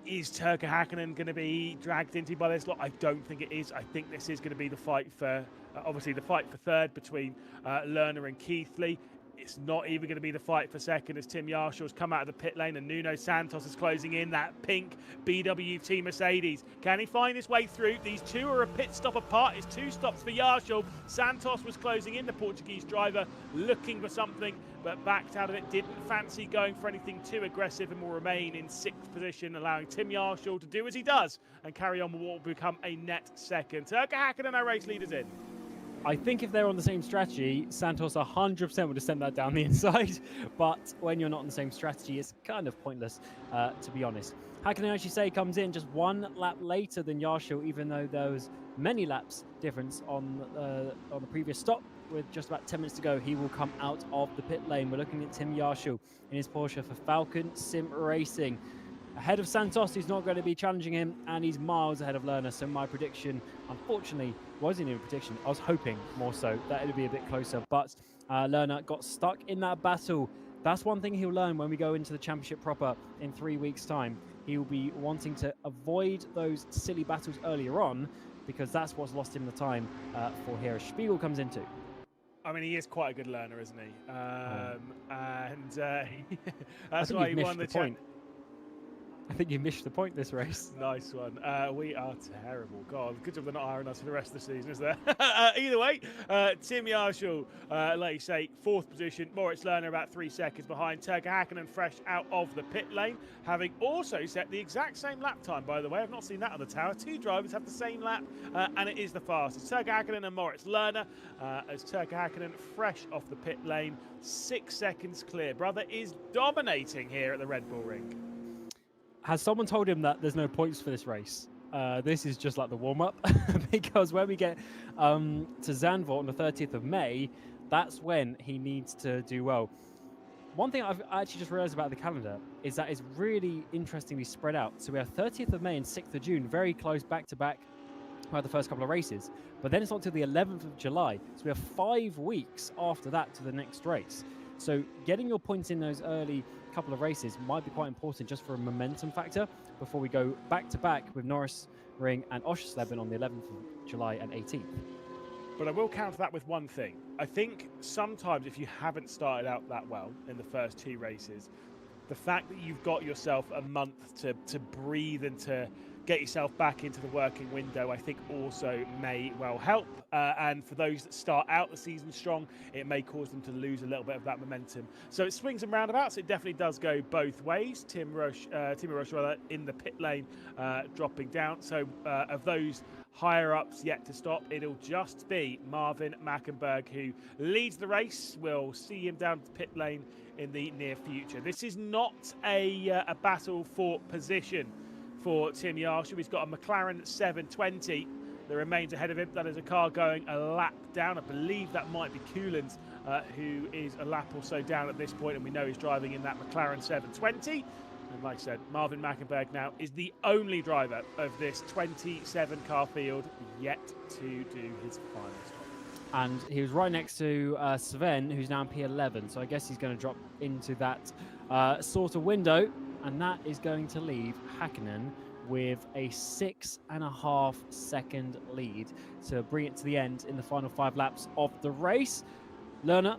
Is Turkka Häkkinen going to be dragged into by this lot? I don't think it is. I think this is going to be the fight for, obviously, the fight for third between Lerner and Keithley. It's not even going to be the fight for second as Tim Yarshall's come out of the pit lane and Nuno Santos is closing in that pink BWT Mercedes. Can he find his way through? These two are a pit stop apart. It's 2 stops for Yarshall. Santos was closing in, the Portuguese driver, looking for something, but backed out of it. Didn't fancy going for anything too aggressive and will remain in 6th position, allowing Tim Yarshall to do as he does and carry on with what will become a net second. Turkka Häkkinen, our race leaders in. I think if they're on the same strategy, Santos 100% would have sent that down the inside. But when you're not on the same strategy, it's kind of pointless, to be honest. Häkkinen, as you say, comes in just 1 lap later than Yarshall, even though there was many laps difference on the previous stop. With just about 10 minutes to go, he will come out of the pit lane. We're looking at Tim Yarshall in his Porsche for Falcon SimRacing. Ahead of Santos, who's not going to be challenging him, and he's miles ahead of Lerner. So my prediction, unfortunately, wasn't even a prediction. I was hoping more so that it would be a bit closer, but Lerner got stuck in that battle. That's one thing he'll learn when we go into the championship proper in 3 weeks' time. He will be wanting to avoid those silly battles earlier on, because that's what's lost him the time for here. Spiegel comes into. I mean, he is quite a good learner, isn't he? That's why he won the point. I think you missed the point this race. Nice one. We are terrible. God, good job they're not hiring us for the rest of the season, is there? Either way, Tim Yarshall, like you say, 4th position. Moritz Lerner about 3 seconds behind. Turkka Häkkinen fresh out of the pit lane, having also set the exact same lap time, by the way. I've not seen that on the tower. 2 drivers have the same lap, and it is the fastest. Turkka Häkkinen and Moritz Lerner, as Turkka Häkkinen fresh off the pit lane, 6 seconds clear. Brother is dominating here at the Red Bull Ring. Has someone told him that there's no points for this race? This is just like the warm-up, because when we get to Zandvoort on the 30th of May, that's when he needs to do well. One thing I've actually just realized about the calendar is that it's really interestingly spread out. So we have 30th of May and 6th of June, very close back-to-back. We have the first couple of races, but then it's not till the 11th of July. So we have 5 weeks after that to the next race. So getting your points in those early couple of races might be quite important just for a momentum factor before we go back-to-back with Norris Ring and Oschersleben on the 11th of July and 18th. But I will counter that with one thing. I think sometimes if you haven't started out that well in the first 2 races, the fact that you've got yourself a month to breathe and to get yourself back into the working window, I think also may well help. And for those that start out the season strong, it may cause them to lose a little bit of that momentum. So it swings and roundabouts. It definitely does go both ways. Timo Roche in the pit lane, dropping down. So of those higher ups yet to stop, it'll just be Marvin Mackenberg who leads the race. We'll see him down the pit lane in the near future. This is not a battle for position for Tim Yarshall. He's got a McLaren 720 that remains ahead of him. That is a car going a lap down. I believe that might be Kuhlens, who is a lap or so down at this point, and we know he's driving in that McLaren 720. And like I said, Marvin Mackenberg now is the only driver of this 27-car field yet to do his final stop. And he was right next to Sven, who's now in P11. So I guess he's going to drop into that sort of window. And that is going to leave Häkkinen with a 6.5 second lead to bring it to the end in the final 5 laps of the race. Lerner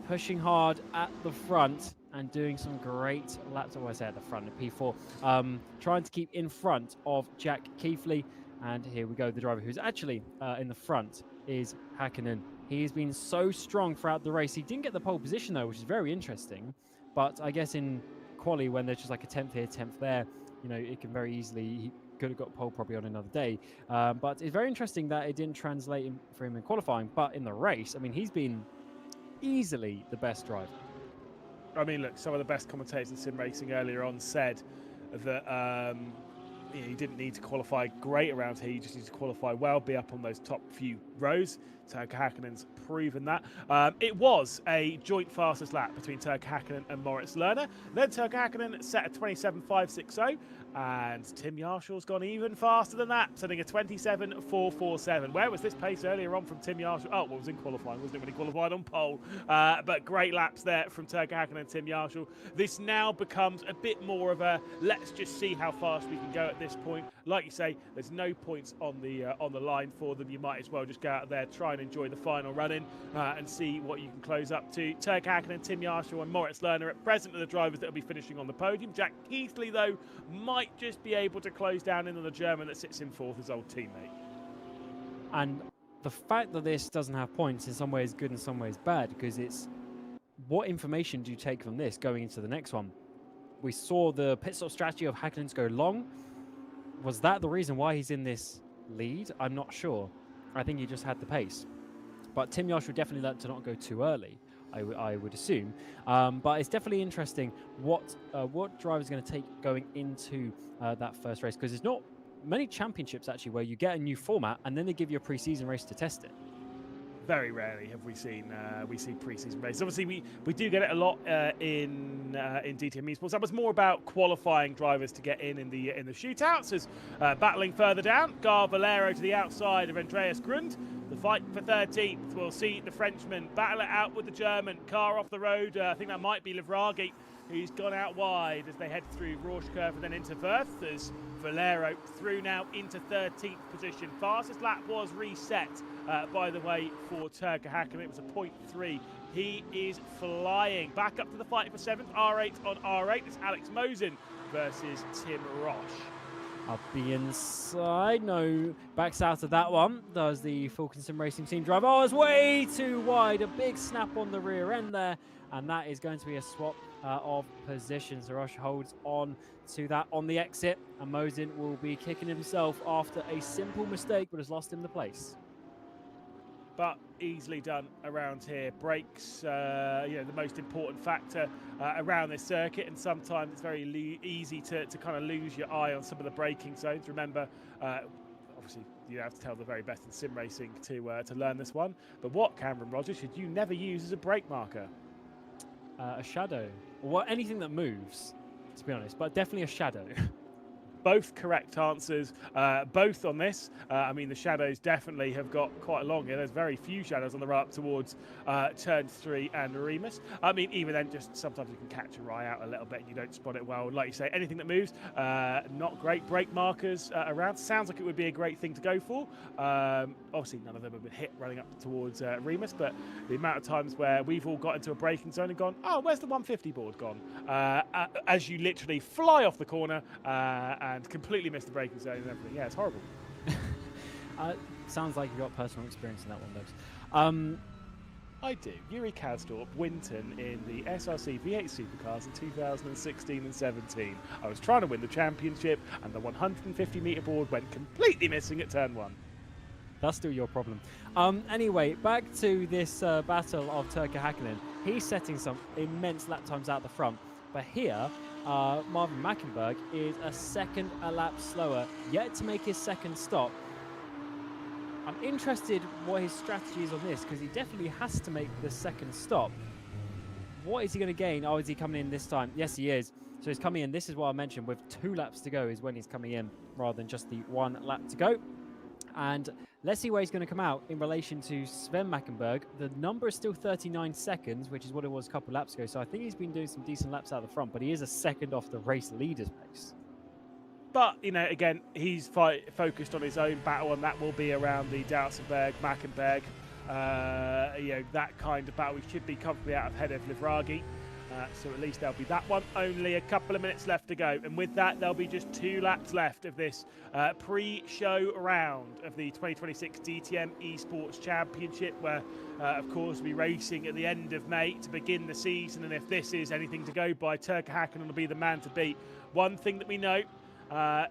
pushing hard at the front and doing some great laps. Oh, I say at the front, at P4. Trying to keep in front of Jack Keithley. And here we go. The driver who's actually in the front is Häkkinen. He's been so strong throughout the race. He didn't get the pole position, though, which is very interesting. But I guess in quali, when there's just like a 10th here, 10th there, you know, it can very easily, he could have got pole probably on another day. But it's very interesting that it didn't translate for him in qualifying. But in the race, I mean, he's been easily the best driver. I mean, look, some of the best commentators in SimRacing earlier on said that you know, he didn't need to qualify great around here. You just need to qualify well, be up on those top few rows. Turkka Häkkinen's proven that. It was a joint fastest lap between Turkka Häkkinen and Moritz Lerner. Then Turkka Häkkinen set a 27.560, And Tim Yarshall's gone even faster than that, setting a 27.447. Where was this pace earlier on from Tim Yarshall? Oh, well, it was in qualifying, wasn't it, when he qualified on pole? But great laps there from Turkey Hakkinen and Tim Yarshall. This now becomes a bit more of a let's just see how fast we can go at this point. Like you say, there's no points on the line for them. You might as well just go out there, try and enjoy the final run-in and see what you can close up to. Turkey Hakkinen, Tim Yarshall and Moritz Lerner at present are the drivers that will be finishing on the podium. Jack Keithley, though, might just be able to close down in on the German that sits in fourth, his old teammate. And the fact that this doesn't have points in some ways good, in some ways bad, because it's what information do you take from this going into the next one? We saw the pit stop strategy of Häkkinen's go long. Was that the reason why he's in this lead? I'm not sure. I think he just had the pace. But Tim Yarshall definitely learned to not go too early, I would assume. But it's definitely interesting what driver's going to take going into that first race, because there's not many championships actually where you get a new format and then they give you a pre-season race to test it. Very rarely have we seen pre-season races. Obviously, we do get it a lot in DTM eSports. That was more about qualifying drivers to get in the shootouts. As battling further down, Gar Valero to the outside of Andreas Grund. The fight for 13th. We'll see the Frenchman battle it out with the German. Car off the road. I think that might be Livragi, who's gone out wide as they head through Rorschach and then into Wörth. As Valero through now into 13th position. Fastest lap was reset, by the way, for Turkey Hakkinen. It was a 0.3. He is flying. Back up to the fight for 7th. R8 on R8. It's Alex Mosen versus Tim Roche. Up the inside, no, backs out of that one. Does the Fulkinson Racing Team drive? Oh, it's way too wide. A big snap on the rear end there. And that is going to be a swap of positions. Roche holds on to that on the exit. And Mosen will be kicking himself after a simple mistake, but has lost him the place. But easily done around here. Brakes, the most important factor around this circuit, and sometimes it's very easy to kind of lose your eye on some of the braking zones. Remember, obviously, you have to tell the very best in sim racing to learn this one. But what, Cameron Rogers, should you never use as a brake marker? A shadow, or anything that moves, to be honest, but definitely a shadow. Both correct answers, both on this. I mean, the shadows definitely have got quite long here. There's very few shadows on the right up towards turn 3 and Remus. I mean, even then, just sometimes you can catch your eye out a little bit and you don't spot it well. Like you say, anything that moves, not great. Brake markers around. Sounds like it would be a great thing to go for. Obviously, none of them have been hit running up towards Remus, but the amount of times where we've all got into a braking zone and gone, oh, where's the 150 board gone? As you literally fly off the corner and completely miss the braking zone and everything. Yeah, it's horrible. Sounds like you got personal experience in that one, Dubs. I do. Yuri Kasdorp, Winton in the SRC V8 Supercars in 2016 and 17. I was trying to win the championship and the 150-metre board went completely missing at turn 1. That's still your problem. Anyway, back to this battle of Turkey Hakkinen. He's setting some immense lap times out the front. But here, Marvin Mackenberg is a second a lap slower, yet to make his second stop. I'm interested what his strategy is on this, because he definitely has to make the second stop. What is he going to gain? Oh, is he coming in this time? Yes, he is. So he's coming in. This is what I mentioned, with 2 laps to go is when he's coming in, rather than just the 1 lap to go. And let's see where he's going to come out in relation to Sven Mackenberg. The number is still 39 seconds, which is what it was a couple of laps ago. So I think he's been doing some decent laps out the front, but he is a second off the race leader's pace. But, again, he's focused on his own battle, and that will be around the Dausenberg, Mackenberg. That kind of battle. He should be comfortably out ahead of Livragi. So at least there'll be that one. Only a couple of minutes left to go. And with that, there'll be just 2 laps left of this pre-show round of the 2026 DTM eSports Championship, where, of course, we'll be racing at the end of May to begin the season. And if this is anything to go by, Turkey Hakkinen will be the man to beat. One thing that we know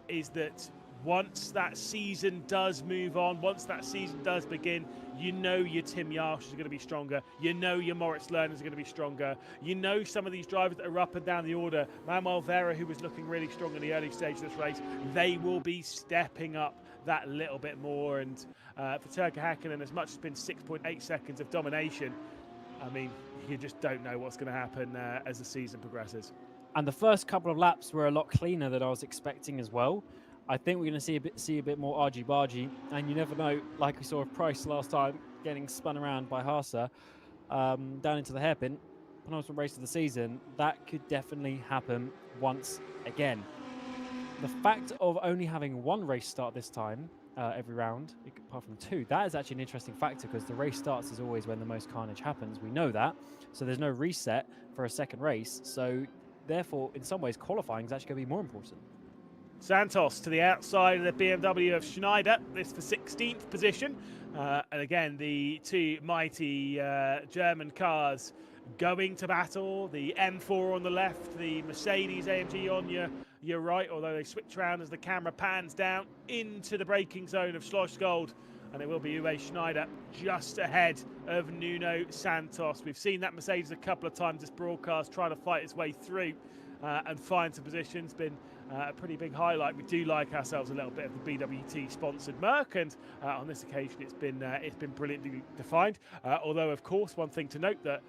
is that once that season does move on, once that season does begin, you know your Tim Yarsh is going to be stronger. You know your Moritz Lerner is going to be stronger. You know some of these drivers that are up and down the order. Manuel Vera, who was looking really strong in the early stage of this race, they will be stepping up that little bit more. And for Turkey Hakkinen, as much as it's been 6.8 seconds of domination, I mean, you just don't know what's going to happen as the season progresses. And the first couple of laps were a lot cleaner than I was expecting as well. I think we're going to see a bit more argy-bargy, and you never know, like we saw with Price last time, getting spun around by Haasa down into the hairpin, penultimate race of the season. That could definitely happen once again. The fact of only having one race start this time every round, apart from two, that is actually an interesting factor because the race starts is always when the most carnage happens. We know that. So there's no reset for a second race. So therefore, in some ways, qualifying is actually going to be more important. Santos to the outside of the BMW of Schneider, this for 16th position. And again, the two mighty German cars going to battle. The M4 on the left, the Mercedes AMG on your right, although they switch around as the camera pans down into the braking zone of Schlossgold. And it will be Uwe Schneider just ahead of Nuno Santos. We've seen that Mercedes a couple of times this broadcast trying to fight its way through and find some positions. Been a pretty big highlight. We do like ourselves a little bit of the BWT sponsored Merc, and on this occasion it's been brilliantly defined. Although of course one thing to note that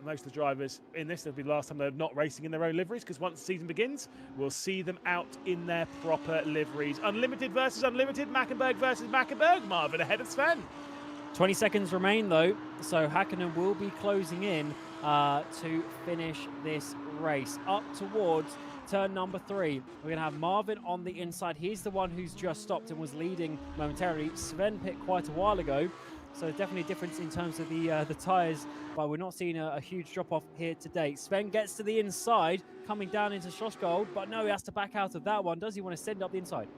most of the drivers in this, it'll be the last time they're not racing in their own liveries, because once the season begins we'll see them out in their proper liveries. Unlimited versus Unlimited, Mackenberg versus Mackenberg. Marvin ahead of Sven. 20 seconds remain though, so Hakkinen will be closing in to finish this race up towards turn number 3. We're going to have Marvin on the inside. He's the one who's just stopped and was leading momentarily. Sven pit quite a while ago, so definitely a difference in terms of the tyres, but we're not seeing a huge drop-off here today. Sven gets to the inside, coming down into Schlossgold, but no, he has to back out of that one. Does he want to send up the inside?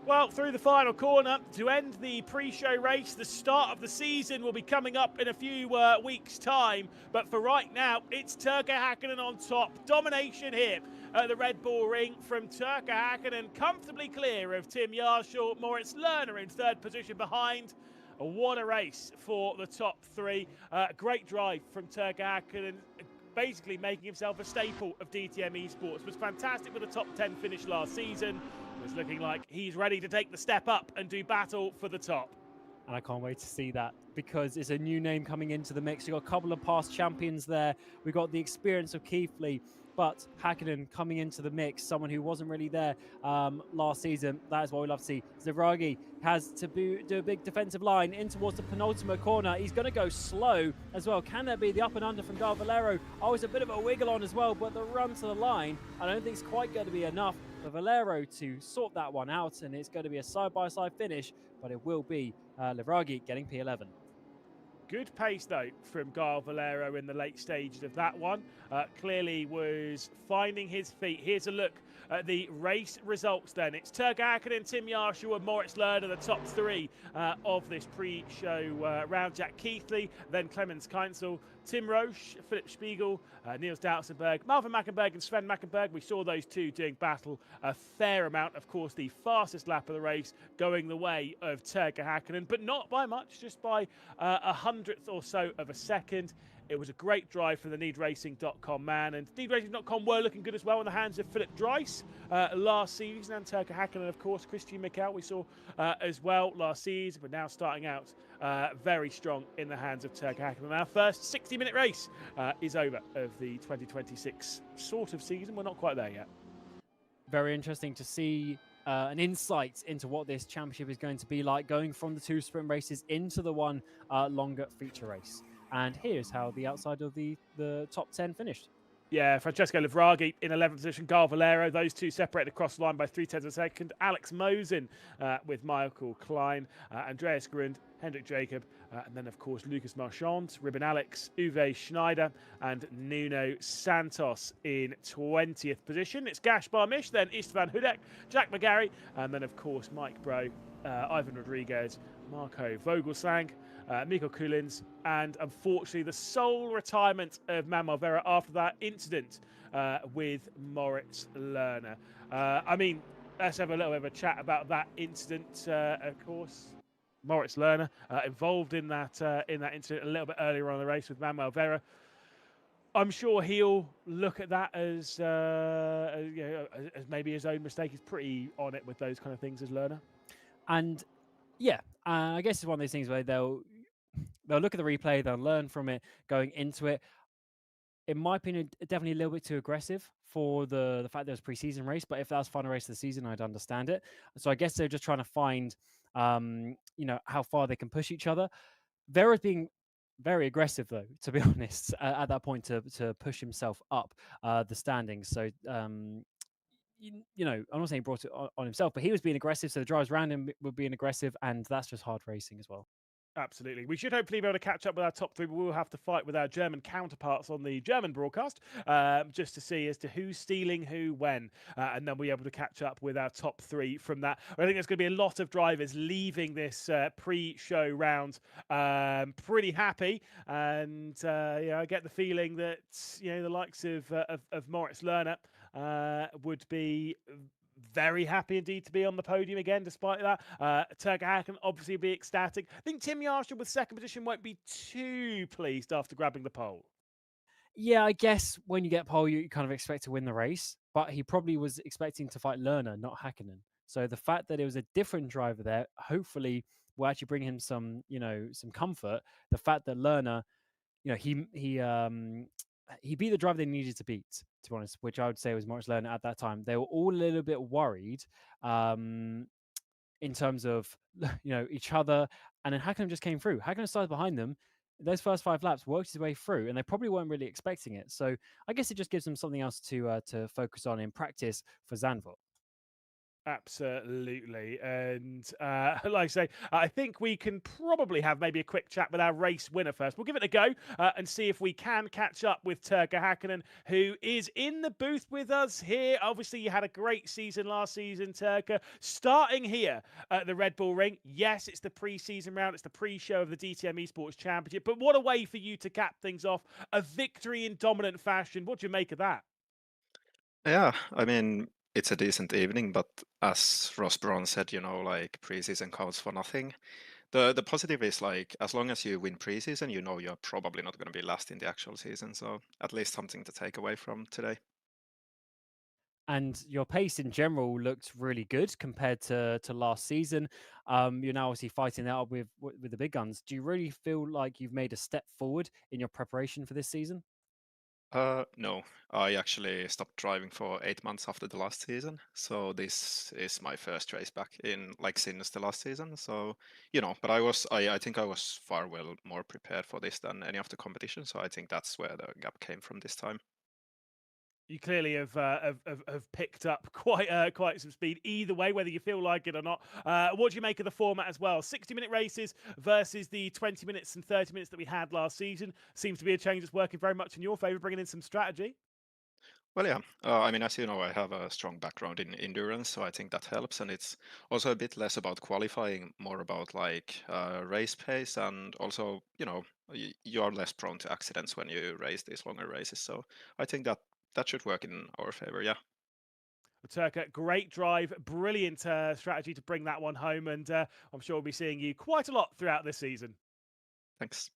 Well, through the final corner to end the pre-show race. The start of the season will be coming up in a few weeks' time. But for right now, it's Turkka Hakkinen on top. Domination here at the Red Bull Ring from Turkka Hakkinen, comfortably clear of Tim Yarshaw. Moritz Lerner in third position behind. What a race for the top three. Great drive from Turkka Hakkinen, basically making himself a staple of DTM eSports. Was fantastic with a top 10 finish last season. It's looking like he's ready to take the step up and do battle for the top. And I can't wait to see that, because it's a new name coming into the mix. We've got a couple of past champions there. We've got the experience of Keithley, but Hakkinen coming into the mix, someone who wasn't really there last season. That is what we love to see. Zavragi has to do a big defensive line in towards the penultimate corner. He's going to go slow as well. Can there be the up and under from Gal Valero? Oh, it's a bit of a wiggle on as well, but the run to the line, I don't think it's quite going to be enough for Valero to sort that one out, and it's going to be a side-by-side finish, but it will be Livragi getting P11. Good pace, though, from Gal Valero in the late stages of that one. Clearly was finding his feet. Here's a look at the race results then. It's Turkka Hakkinen, Tim Yarshaw and Moritz Lerner, the top three of this pre-show round. Jack Keithley, then Clemens Keinzel, Tim Roche, Philip Spiegel, Niels Doutsenberg, Marvin Mackenberg and Sven Mackenberg. We saw those two doing battle a fair amount. Of course, the fastest lap of the race going the way of Turkka Hakkinen, but not by much, just by a hundredth or so of a second. It was a great drive for the NeedRacing.com man, and NeedRacing.com were looking good as well in the hands of Philip Dreiss last season, and Turkka Hakkinen, of course. Christian Mikel we saw as well last season, but now starting out very strong in the hands of Turkka Hakkinen. Our first 60-minute race is over of the 2026 sort of season. We're not quite there yet. Very interesting to see an insight into what this championship is going to be like, going from the two sprint races into the one longer feature race. And here's how the outside of the top 10 finished. Yeah, Francesco Livragi in 11th position, Gal Valero, those two separated across the line by 0.3 of a second. Alex Mosen with Michael Klein, Andreas Grund, Hendrik Jacob, and then, of course, Lucas Marchand, Ruben Alex, Uwe Schneider, and Nuno Santos in 20th position. It's Gaspar Misch, then Istvan Hudek, Jack McGarry, and then, of course, Mike Bro, Ivan Rodriguez, Marco Vogelsang, Mikko Kulins, and unfortunately the sole retirement of Manuel Vera after that incident with Moritz Lerner. I mean, let's have a little bit of a chat about that incident. Of course, Moritz Lerner involved in that incident a little bit earlier on in the race with Manuel Vera. I'm sure he'll look at that as maybe his own mistake. He's pretty on it with those kind of things as Lerner. And yeah, I guess it's one of those things where they'll look at the replay, they'll learn from it going into it. In my opinion, definitely a little bit too aggressive for the fact there was a preseason race, but if that was final race of the season, I'd understand it. So I guess they're just trying to find, how far they can push each other. Vera's being very aggressive, though, to be honest, at that point to push himself up the standings. So, I'm not saying he brought it on himself, but he was being aggressive. So the drivers around him were being aggressive, and that's just hard racing as well. Absolutely. We should hopefully be able to catch up with our top three, but we will have to fight with our German counterparts on the German broadcast just to see as to who's stealing who when. And then we'll be able to catch up with our top three from that. I think there's going to be a lot of drivers leaving this pre-show round pretty happy. And I get the feeling that the likes of Moritz Lerner would be very happy indeed to be on the podium again, despite that. Turka Häkkinen obviously be ecstatic. I think Tim Yarshall with second position won't be too pleased after grabbing the pole. Yeah, I guess when you get pole, you kind of expect to win the race, but he probably was expecting to fight Lerner, not Häkkinen. So the fact that it was a different driver there, hopefully will actually bring him some comfort. The fact that Lerner, he beat the driver they needed to beat, to be honest, which I would say was Moritz Lerner at that time. They were all a little bit worried in terms of each other, and then Häkkinen just came through. Häkkinen started behind them. Those first 5 laps worked his way through, and they probably weren't really expecting it. So I guess it just gives them something else to focus on in practice for Zandvoort. Absolutely. And like I say, I think we can probably have maybe a quick chat with our race winner first. We'll give it a go and see if we can catch up with Turka Häkkinen, who is in the booth with us here. Obviously, you had a great season last season, Turka. Starting here at the Red Bull Ring. Yes, it's the pre-season round. It's the pre-show of the DTM eSports Championship. But what a way for you to cap things off. A victory in dominant fashion. What do you make of that? Yeah, I mean, it's a decent evening, but as Ross Braun said, like preseason counts for nothing. The positive is like as long as you win preseason, you're probably not going to be last in the actual season. So at least something to take away from today. And your pace in general looked really good compared to last season. You're now obviously fighting that up with the big guns. Do you really feel like you've made a step forward in your preparation for this season? No, I actually stopped driving for 8 months after the last season. So this is my first race back in since the last season. So, but I think I was far more prepared for this than any of the competition. So I think that's where the gap came from this time. You clearly have picked up quite some speed either way, whether you feel like it or not. What do you make of the format as well? 60-minute races versus the 20 minutes and 30 minutes that we had last season. Seems to be a change that's working very much in your favour, bringing in some strategy. Well, yeah. I mean, as you know, I have a strong background in endurance, so I think that helps. And it's also a bit less about qualifying, more about race pace, and also, you are less prone to accidents when you race these longer races. So I think that should work in our favor, yeah. Turka, great drive, brilliant strategy to bring that one home, and I'm sure we'll be seeing you quite a lot throughout this season. Thanks.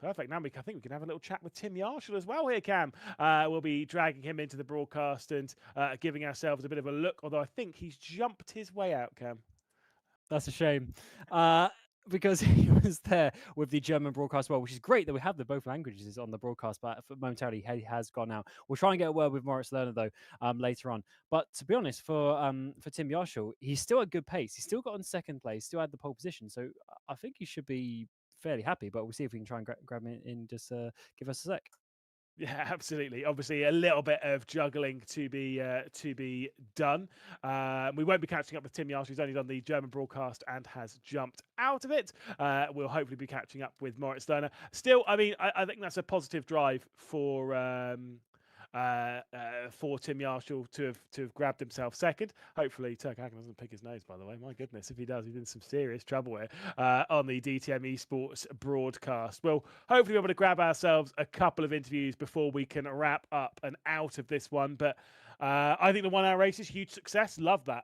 Perfect. Now I think we can have a little chat with Tim Yarshall as well here, Cam. We'll be dragging him into the broadcast and giving ourselves a bit of a look, although I think he's jumped his way out, Cam. That's a shame. Because he was there with the German broadcast as well, which is great that we have the both languages on the broadcast, but momentarily he has gone out. We'll try and get a word with Moritz Lerner though later on. But to be honest, for Tim Yarshall, he's still at good pace. He's still got on second place, still had the pole position. So I think he should be fairly happy, but we'll see if we can try and grab him in. Just give us a sec. Yeah, absolutely. Obviously, a little bit of juggling to be done. We won't be catching up with Tim Yarshall, who's only done the German broadcast and has jumped out of it. We'll hopefully be catching up with Moritz Lerner. Still, I mean, I think that's a positive drive for Tim Yarshall to have grabbed himself second. Hopefully, Turka Häkkinen doesn't pick his nose, by the way. My goodness, if he does, he's in some serious trouble here on the DTM eSports broadcast. We'll hopefully be able to grab ourselves a couple of interviews before we can wrap up and out of this one. But I think the 1 hour race is a huge success. Love that.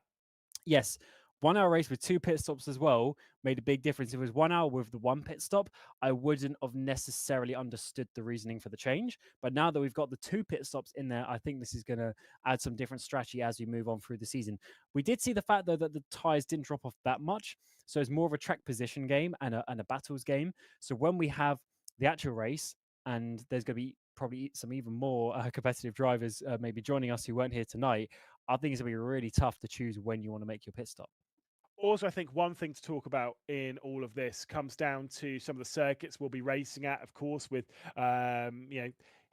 Yes. 1 hour race with 2 pit stops as well made a big difference. If it was 1 hour with the 1 pit stop, I wouldn't have necessarily understood the reasoning for the change. But now that we've got the 2 pit stops in there, I think this is going to add some different strategy as we move on through the season. We did see the fact, though, that the tyres didn't drop off that much. So it's more of a track position game and a battles game. So when we have the actual race and there's going to be probably some even more competitive drivers maybe joining us who weren't here tonight, I think it's going to be really tough to choose when you want to make your pit stop. Also, I think one thing to talk about in all of this comes down to some of the circuits we'll be racing at, of course, with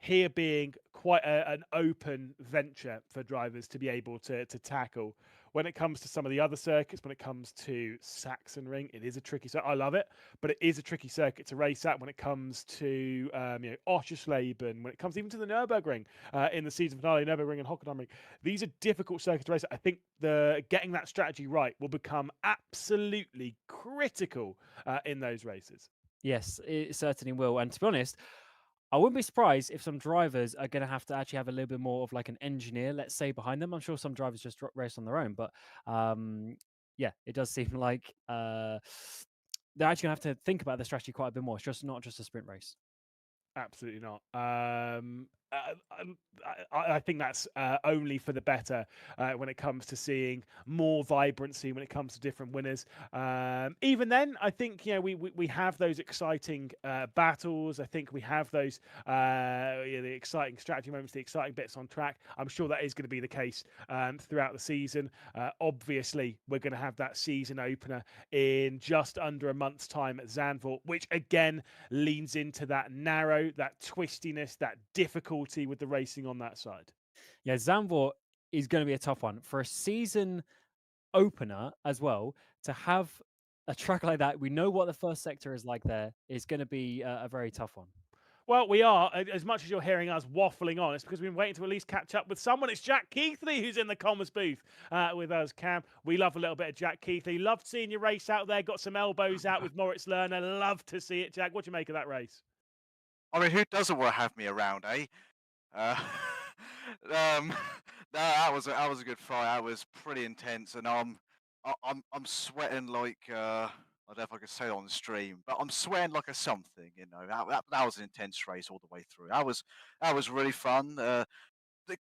here being quite an open venture for drivers to be able to tackle. When it comes to some of the other circuits, when it comes to Sachsenring, it is a tricky circuit. I love it, but it is a tricky circuit to race at. When it comes to Oschersleben, when it comes even to the Nürburgring in the season finale, Nürburgring and Hockenheimring, these are difficult circuits to race at. I think getting that strategy right will become absolutely critical in those races. Yes, it certainly will. And to be honest, I wouldn't be surprised if some drivers are going to have to actually have a little bit more of like an engineer, let's say, behind them. I'm sure some drivers just race on their own, but yeah, it does seem like they're actually going to have to think about the strategy quite a bit more. It's just not just a sprint race. Absolutely not. I think that's only for the better when it comes to seeing more vibrancy, when it comes to different winners. Even then, I think we have those exciting battles. I think we have those the exciting strategy moments, the exciting bits on track. I'm sure that is going to be the case throughout the season. Obviously, we're going to have that season opener in just under a month's time at Zandvoort, which again leans into that narrow, that twistiness, that difficulty with the racing on that side. Yeah, Zandvoort is going to be a tough one for a season opener as well. To have a track like that, we know what the first sector is like there, is going to be a very tough one. Well, we are, as much as you're hearing us waffling on, it's because we've been waiting to at least catch up with someone. It's Jack Keithley who's in the commerce booth with us, Cam. We love a little bit of Jack Keithley. Loved seeing your race out there. Got some elbows out with Moritz Lerner. Love to see it, Jack. What do you make of that race? I mean, who doesn't want to have me around, eh? No, that was a good fight. That was pretty intense, and I'm sweating like I don't know if I can say it on the stream, but I'm sweating like a something. That was an intense race all the way through. That was really fun. The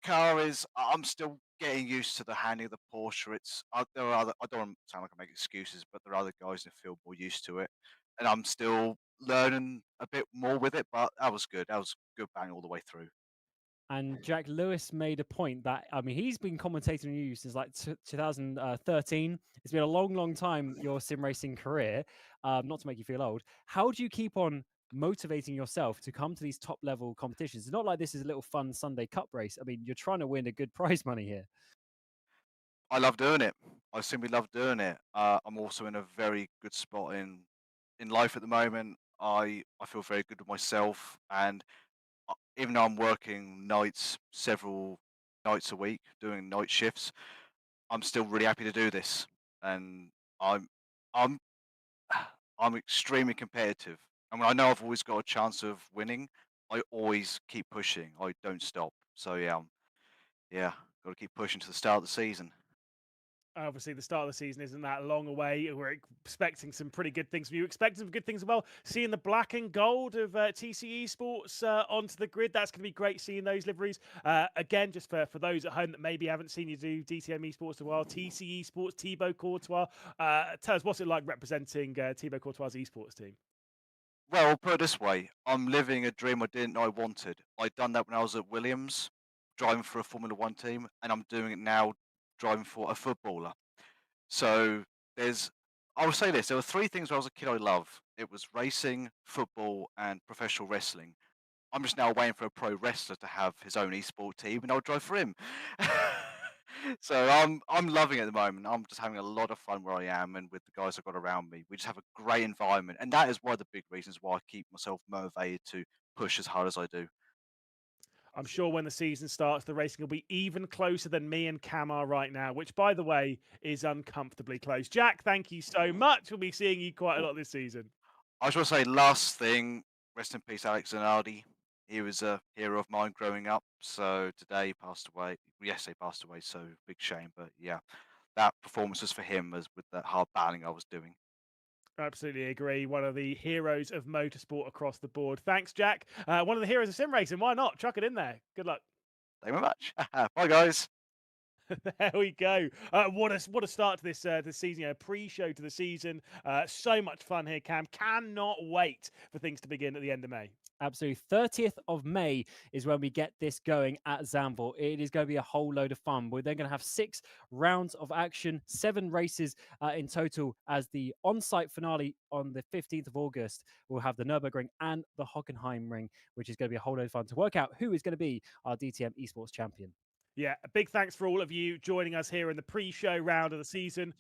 car is. I'm still getting used to the handling of the Porsche. I don't want to sound like I make excuses, but there are other guys in the field more used to it, and I'm still learning a bit more with it. But that was good. That was good bang all the way through. And Jack Lewis made a point that, I mean, he's been commentating on you since like 2013. It's been a long, long time, your sim racing career, not to make you feel old. How do you keep on motivating yourself to come to these top level competitions? It's not like this is a little fun Sunday Cup race. I mean, you're trying to win a good prize money here. I love doing it. I simply love doing it. I'm also in a very good spot in life at the moment. I feel very good with myself, and even though I'm working nights, several nights a week, doing night shifts, I'm still really happy to do this, and I'm I'm I'm extremely competitive. I mean, I know I've always got a chance of winning. I always keep pushing. I don't stop. So yeah, got to keep pushing to the start of the season. Obviously, the start of the season isn't that long away. We're expecting some pretty good things from you. Expecting some good things as well. Seeing the black and gold of TC eSports onto the grid, that's going to be great seeing those liveries. Again, just for those at home that maybe haven't seen you do DTM eSports a while, TC eSports, Thibaut Courtois. Tell us, what's it like representing Thibaut Courtois' eSports team? Well, I'll put it this way. I'm living a dream I didn't know I wanted. I'd done that when I was at Williams, driving for a Formula One team, and I'm doing it now driving for a footballer. So I will say this, there were three things when I was a kid I loved. It was racing, football, and professional wrestling. I'm just now waiting for a pro wrestler to have his own esport team, and I'll drive for him. So I'm loving it at the moment. I'm just having a lot of fun where I am and with the guys I've got around me. We just have a great environment, and that is one of the big reasons why I keep myself motivated to push as hard as I do. I'm sure when the season starts, the racing will be even closer than me and Cam are right now, which, by the way, is uncomfortably close. Jack, thank you so much. We'll be seeing you quite a lot this season. I just want to say, last thing, rest in peace, Alex Zanardi. He was a hero of mine growing up. So today he passed away. Yesterday passed away. So big shame. But yeah, that performance was for him as with that hard battling I was doing. Absolutely agree. One of the heroes of motorsport across the board. Thanks, Jack. One of the heroes of sim racing. Why not? Chuck it in there. Good luck. Thank you very much. Bye, guys. There we go. What a start to this season. A pre-show to the season. So much fun here, Cam. Cannot wait for things to begin at the end of May. Absolutely. 30th of May is when we get this going at Zandvoort. It is going to be a whole load of fun. We're then going to have 6 rounds of action, 7 races in total, as the on-site finale on the 15th of August. We'll have the Nürburgring and the Hockenheimring, which is going to be a whole load of fun to work out who is going to be our DTM eSports champion. Yeah, a big thanks for all of you joining us here in the pre-show round of the season.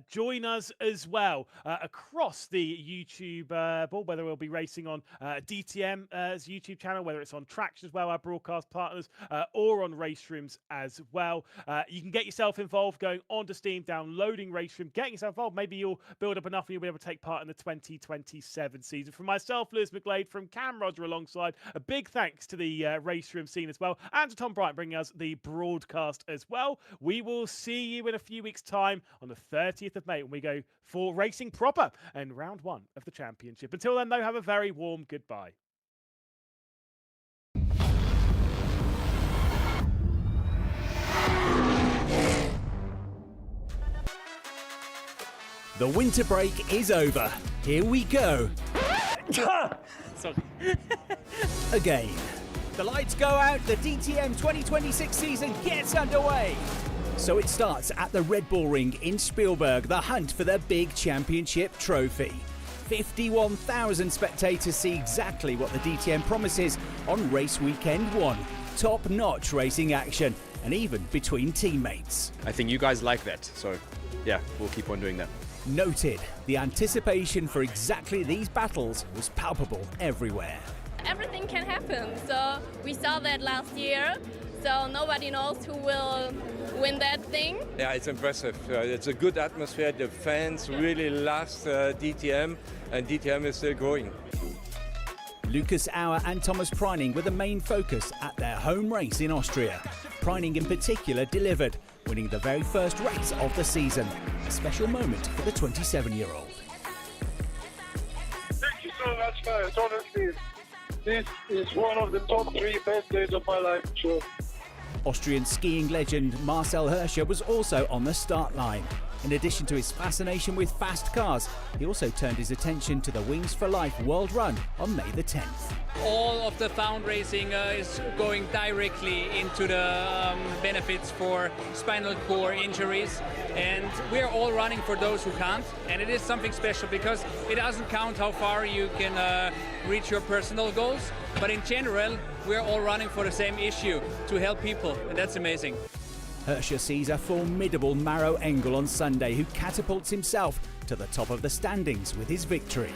Join us as well across the YouTube board, whether we'll be racing on DTM's YouTube channel, whether it's on Traction as well, our broadcast partners, or on RaceRooms as well. You can get yourself involved going onto Steam, downloading RaceRoom, getting yourself involved. Maybe you'll build up enough and you'll be able to take part in the 2027 season. From myself, Lewis McGlade, from Cam Roger alongside, a big thanks to the RaceRoom scene as well, and to Tom Bryant bringing us the broadcast as well. We will see you in a few weeks' time on the 30th of May when we go for racing proper and round 1 of the championship. Until then, though, have a very warm goodbye. The winter break is over. Here we go. Sorry. Again. The lights go out, the DTM 2026 season gets underway. So it starts at the Red Bull Ring in Spielberg, the hunt for the big championship trophy. 51,000 spectators see exactly what the DTM promises on race weekend 1. Top-notch racing action, and even between teammates. I think you guys like that, so yeah, we'll keep on doing that. Noted, the anticipation for exactly these battles was palpable everywhere. Everything can happen, so we saw that last year, so nobody knows who will win that thing. Yeah, it's impressive. It's a good atmosphere. The fans really love DTM, and DTM is still growing. Lucas Auer and Thomas Preining were the main focus at their home race in Austria. Preining in particular delivered, winning the very first race of the season. A special moment for the 27-year-old. Thank you so much, guys. Honestly, this is one of the top 3 best days of my life, sure. Austrian skiing legend Marcel Hirscher was also on the start line. In addition to his fascination with fast cars, he also turned his attention to the Wings for Life World Run on May the 10th. All of the found racing is going directly into the benefits for spinal cord injuries, and we're all running for those who can't, and it is something special because it doesn't count how far you can reach your personal goals, but in general we're all running for the same issue, to help people, and that's amazing. Hirscher sees a formidable Maro Engel on Sunday, who catapults himself to the top of the standings with his victory.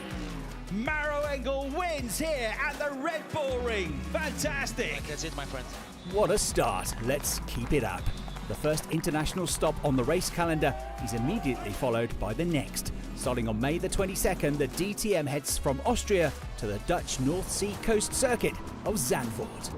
Maro Engel wins here at the Red Bull Ring. Fantastic! That's it, my friend. What a start. Let's keep it up. The first international stop on the race calendar is immediately followed by the next. Starting on May the 22nd, the DTM heads from Austria to the Dutch North Sea coast circuit of Zandvoort.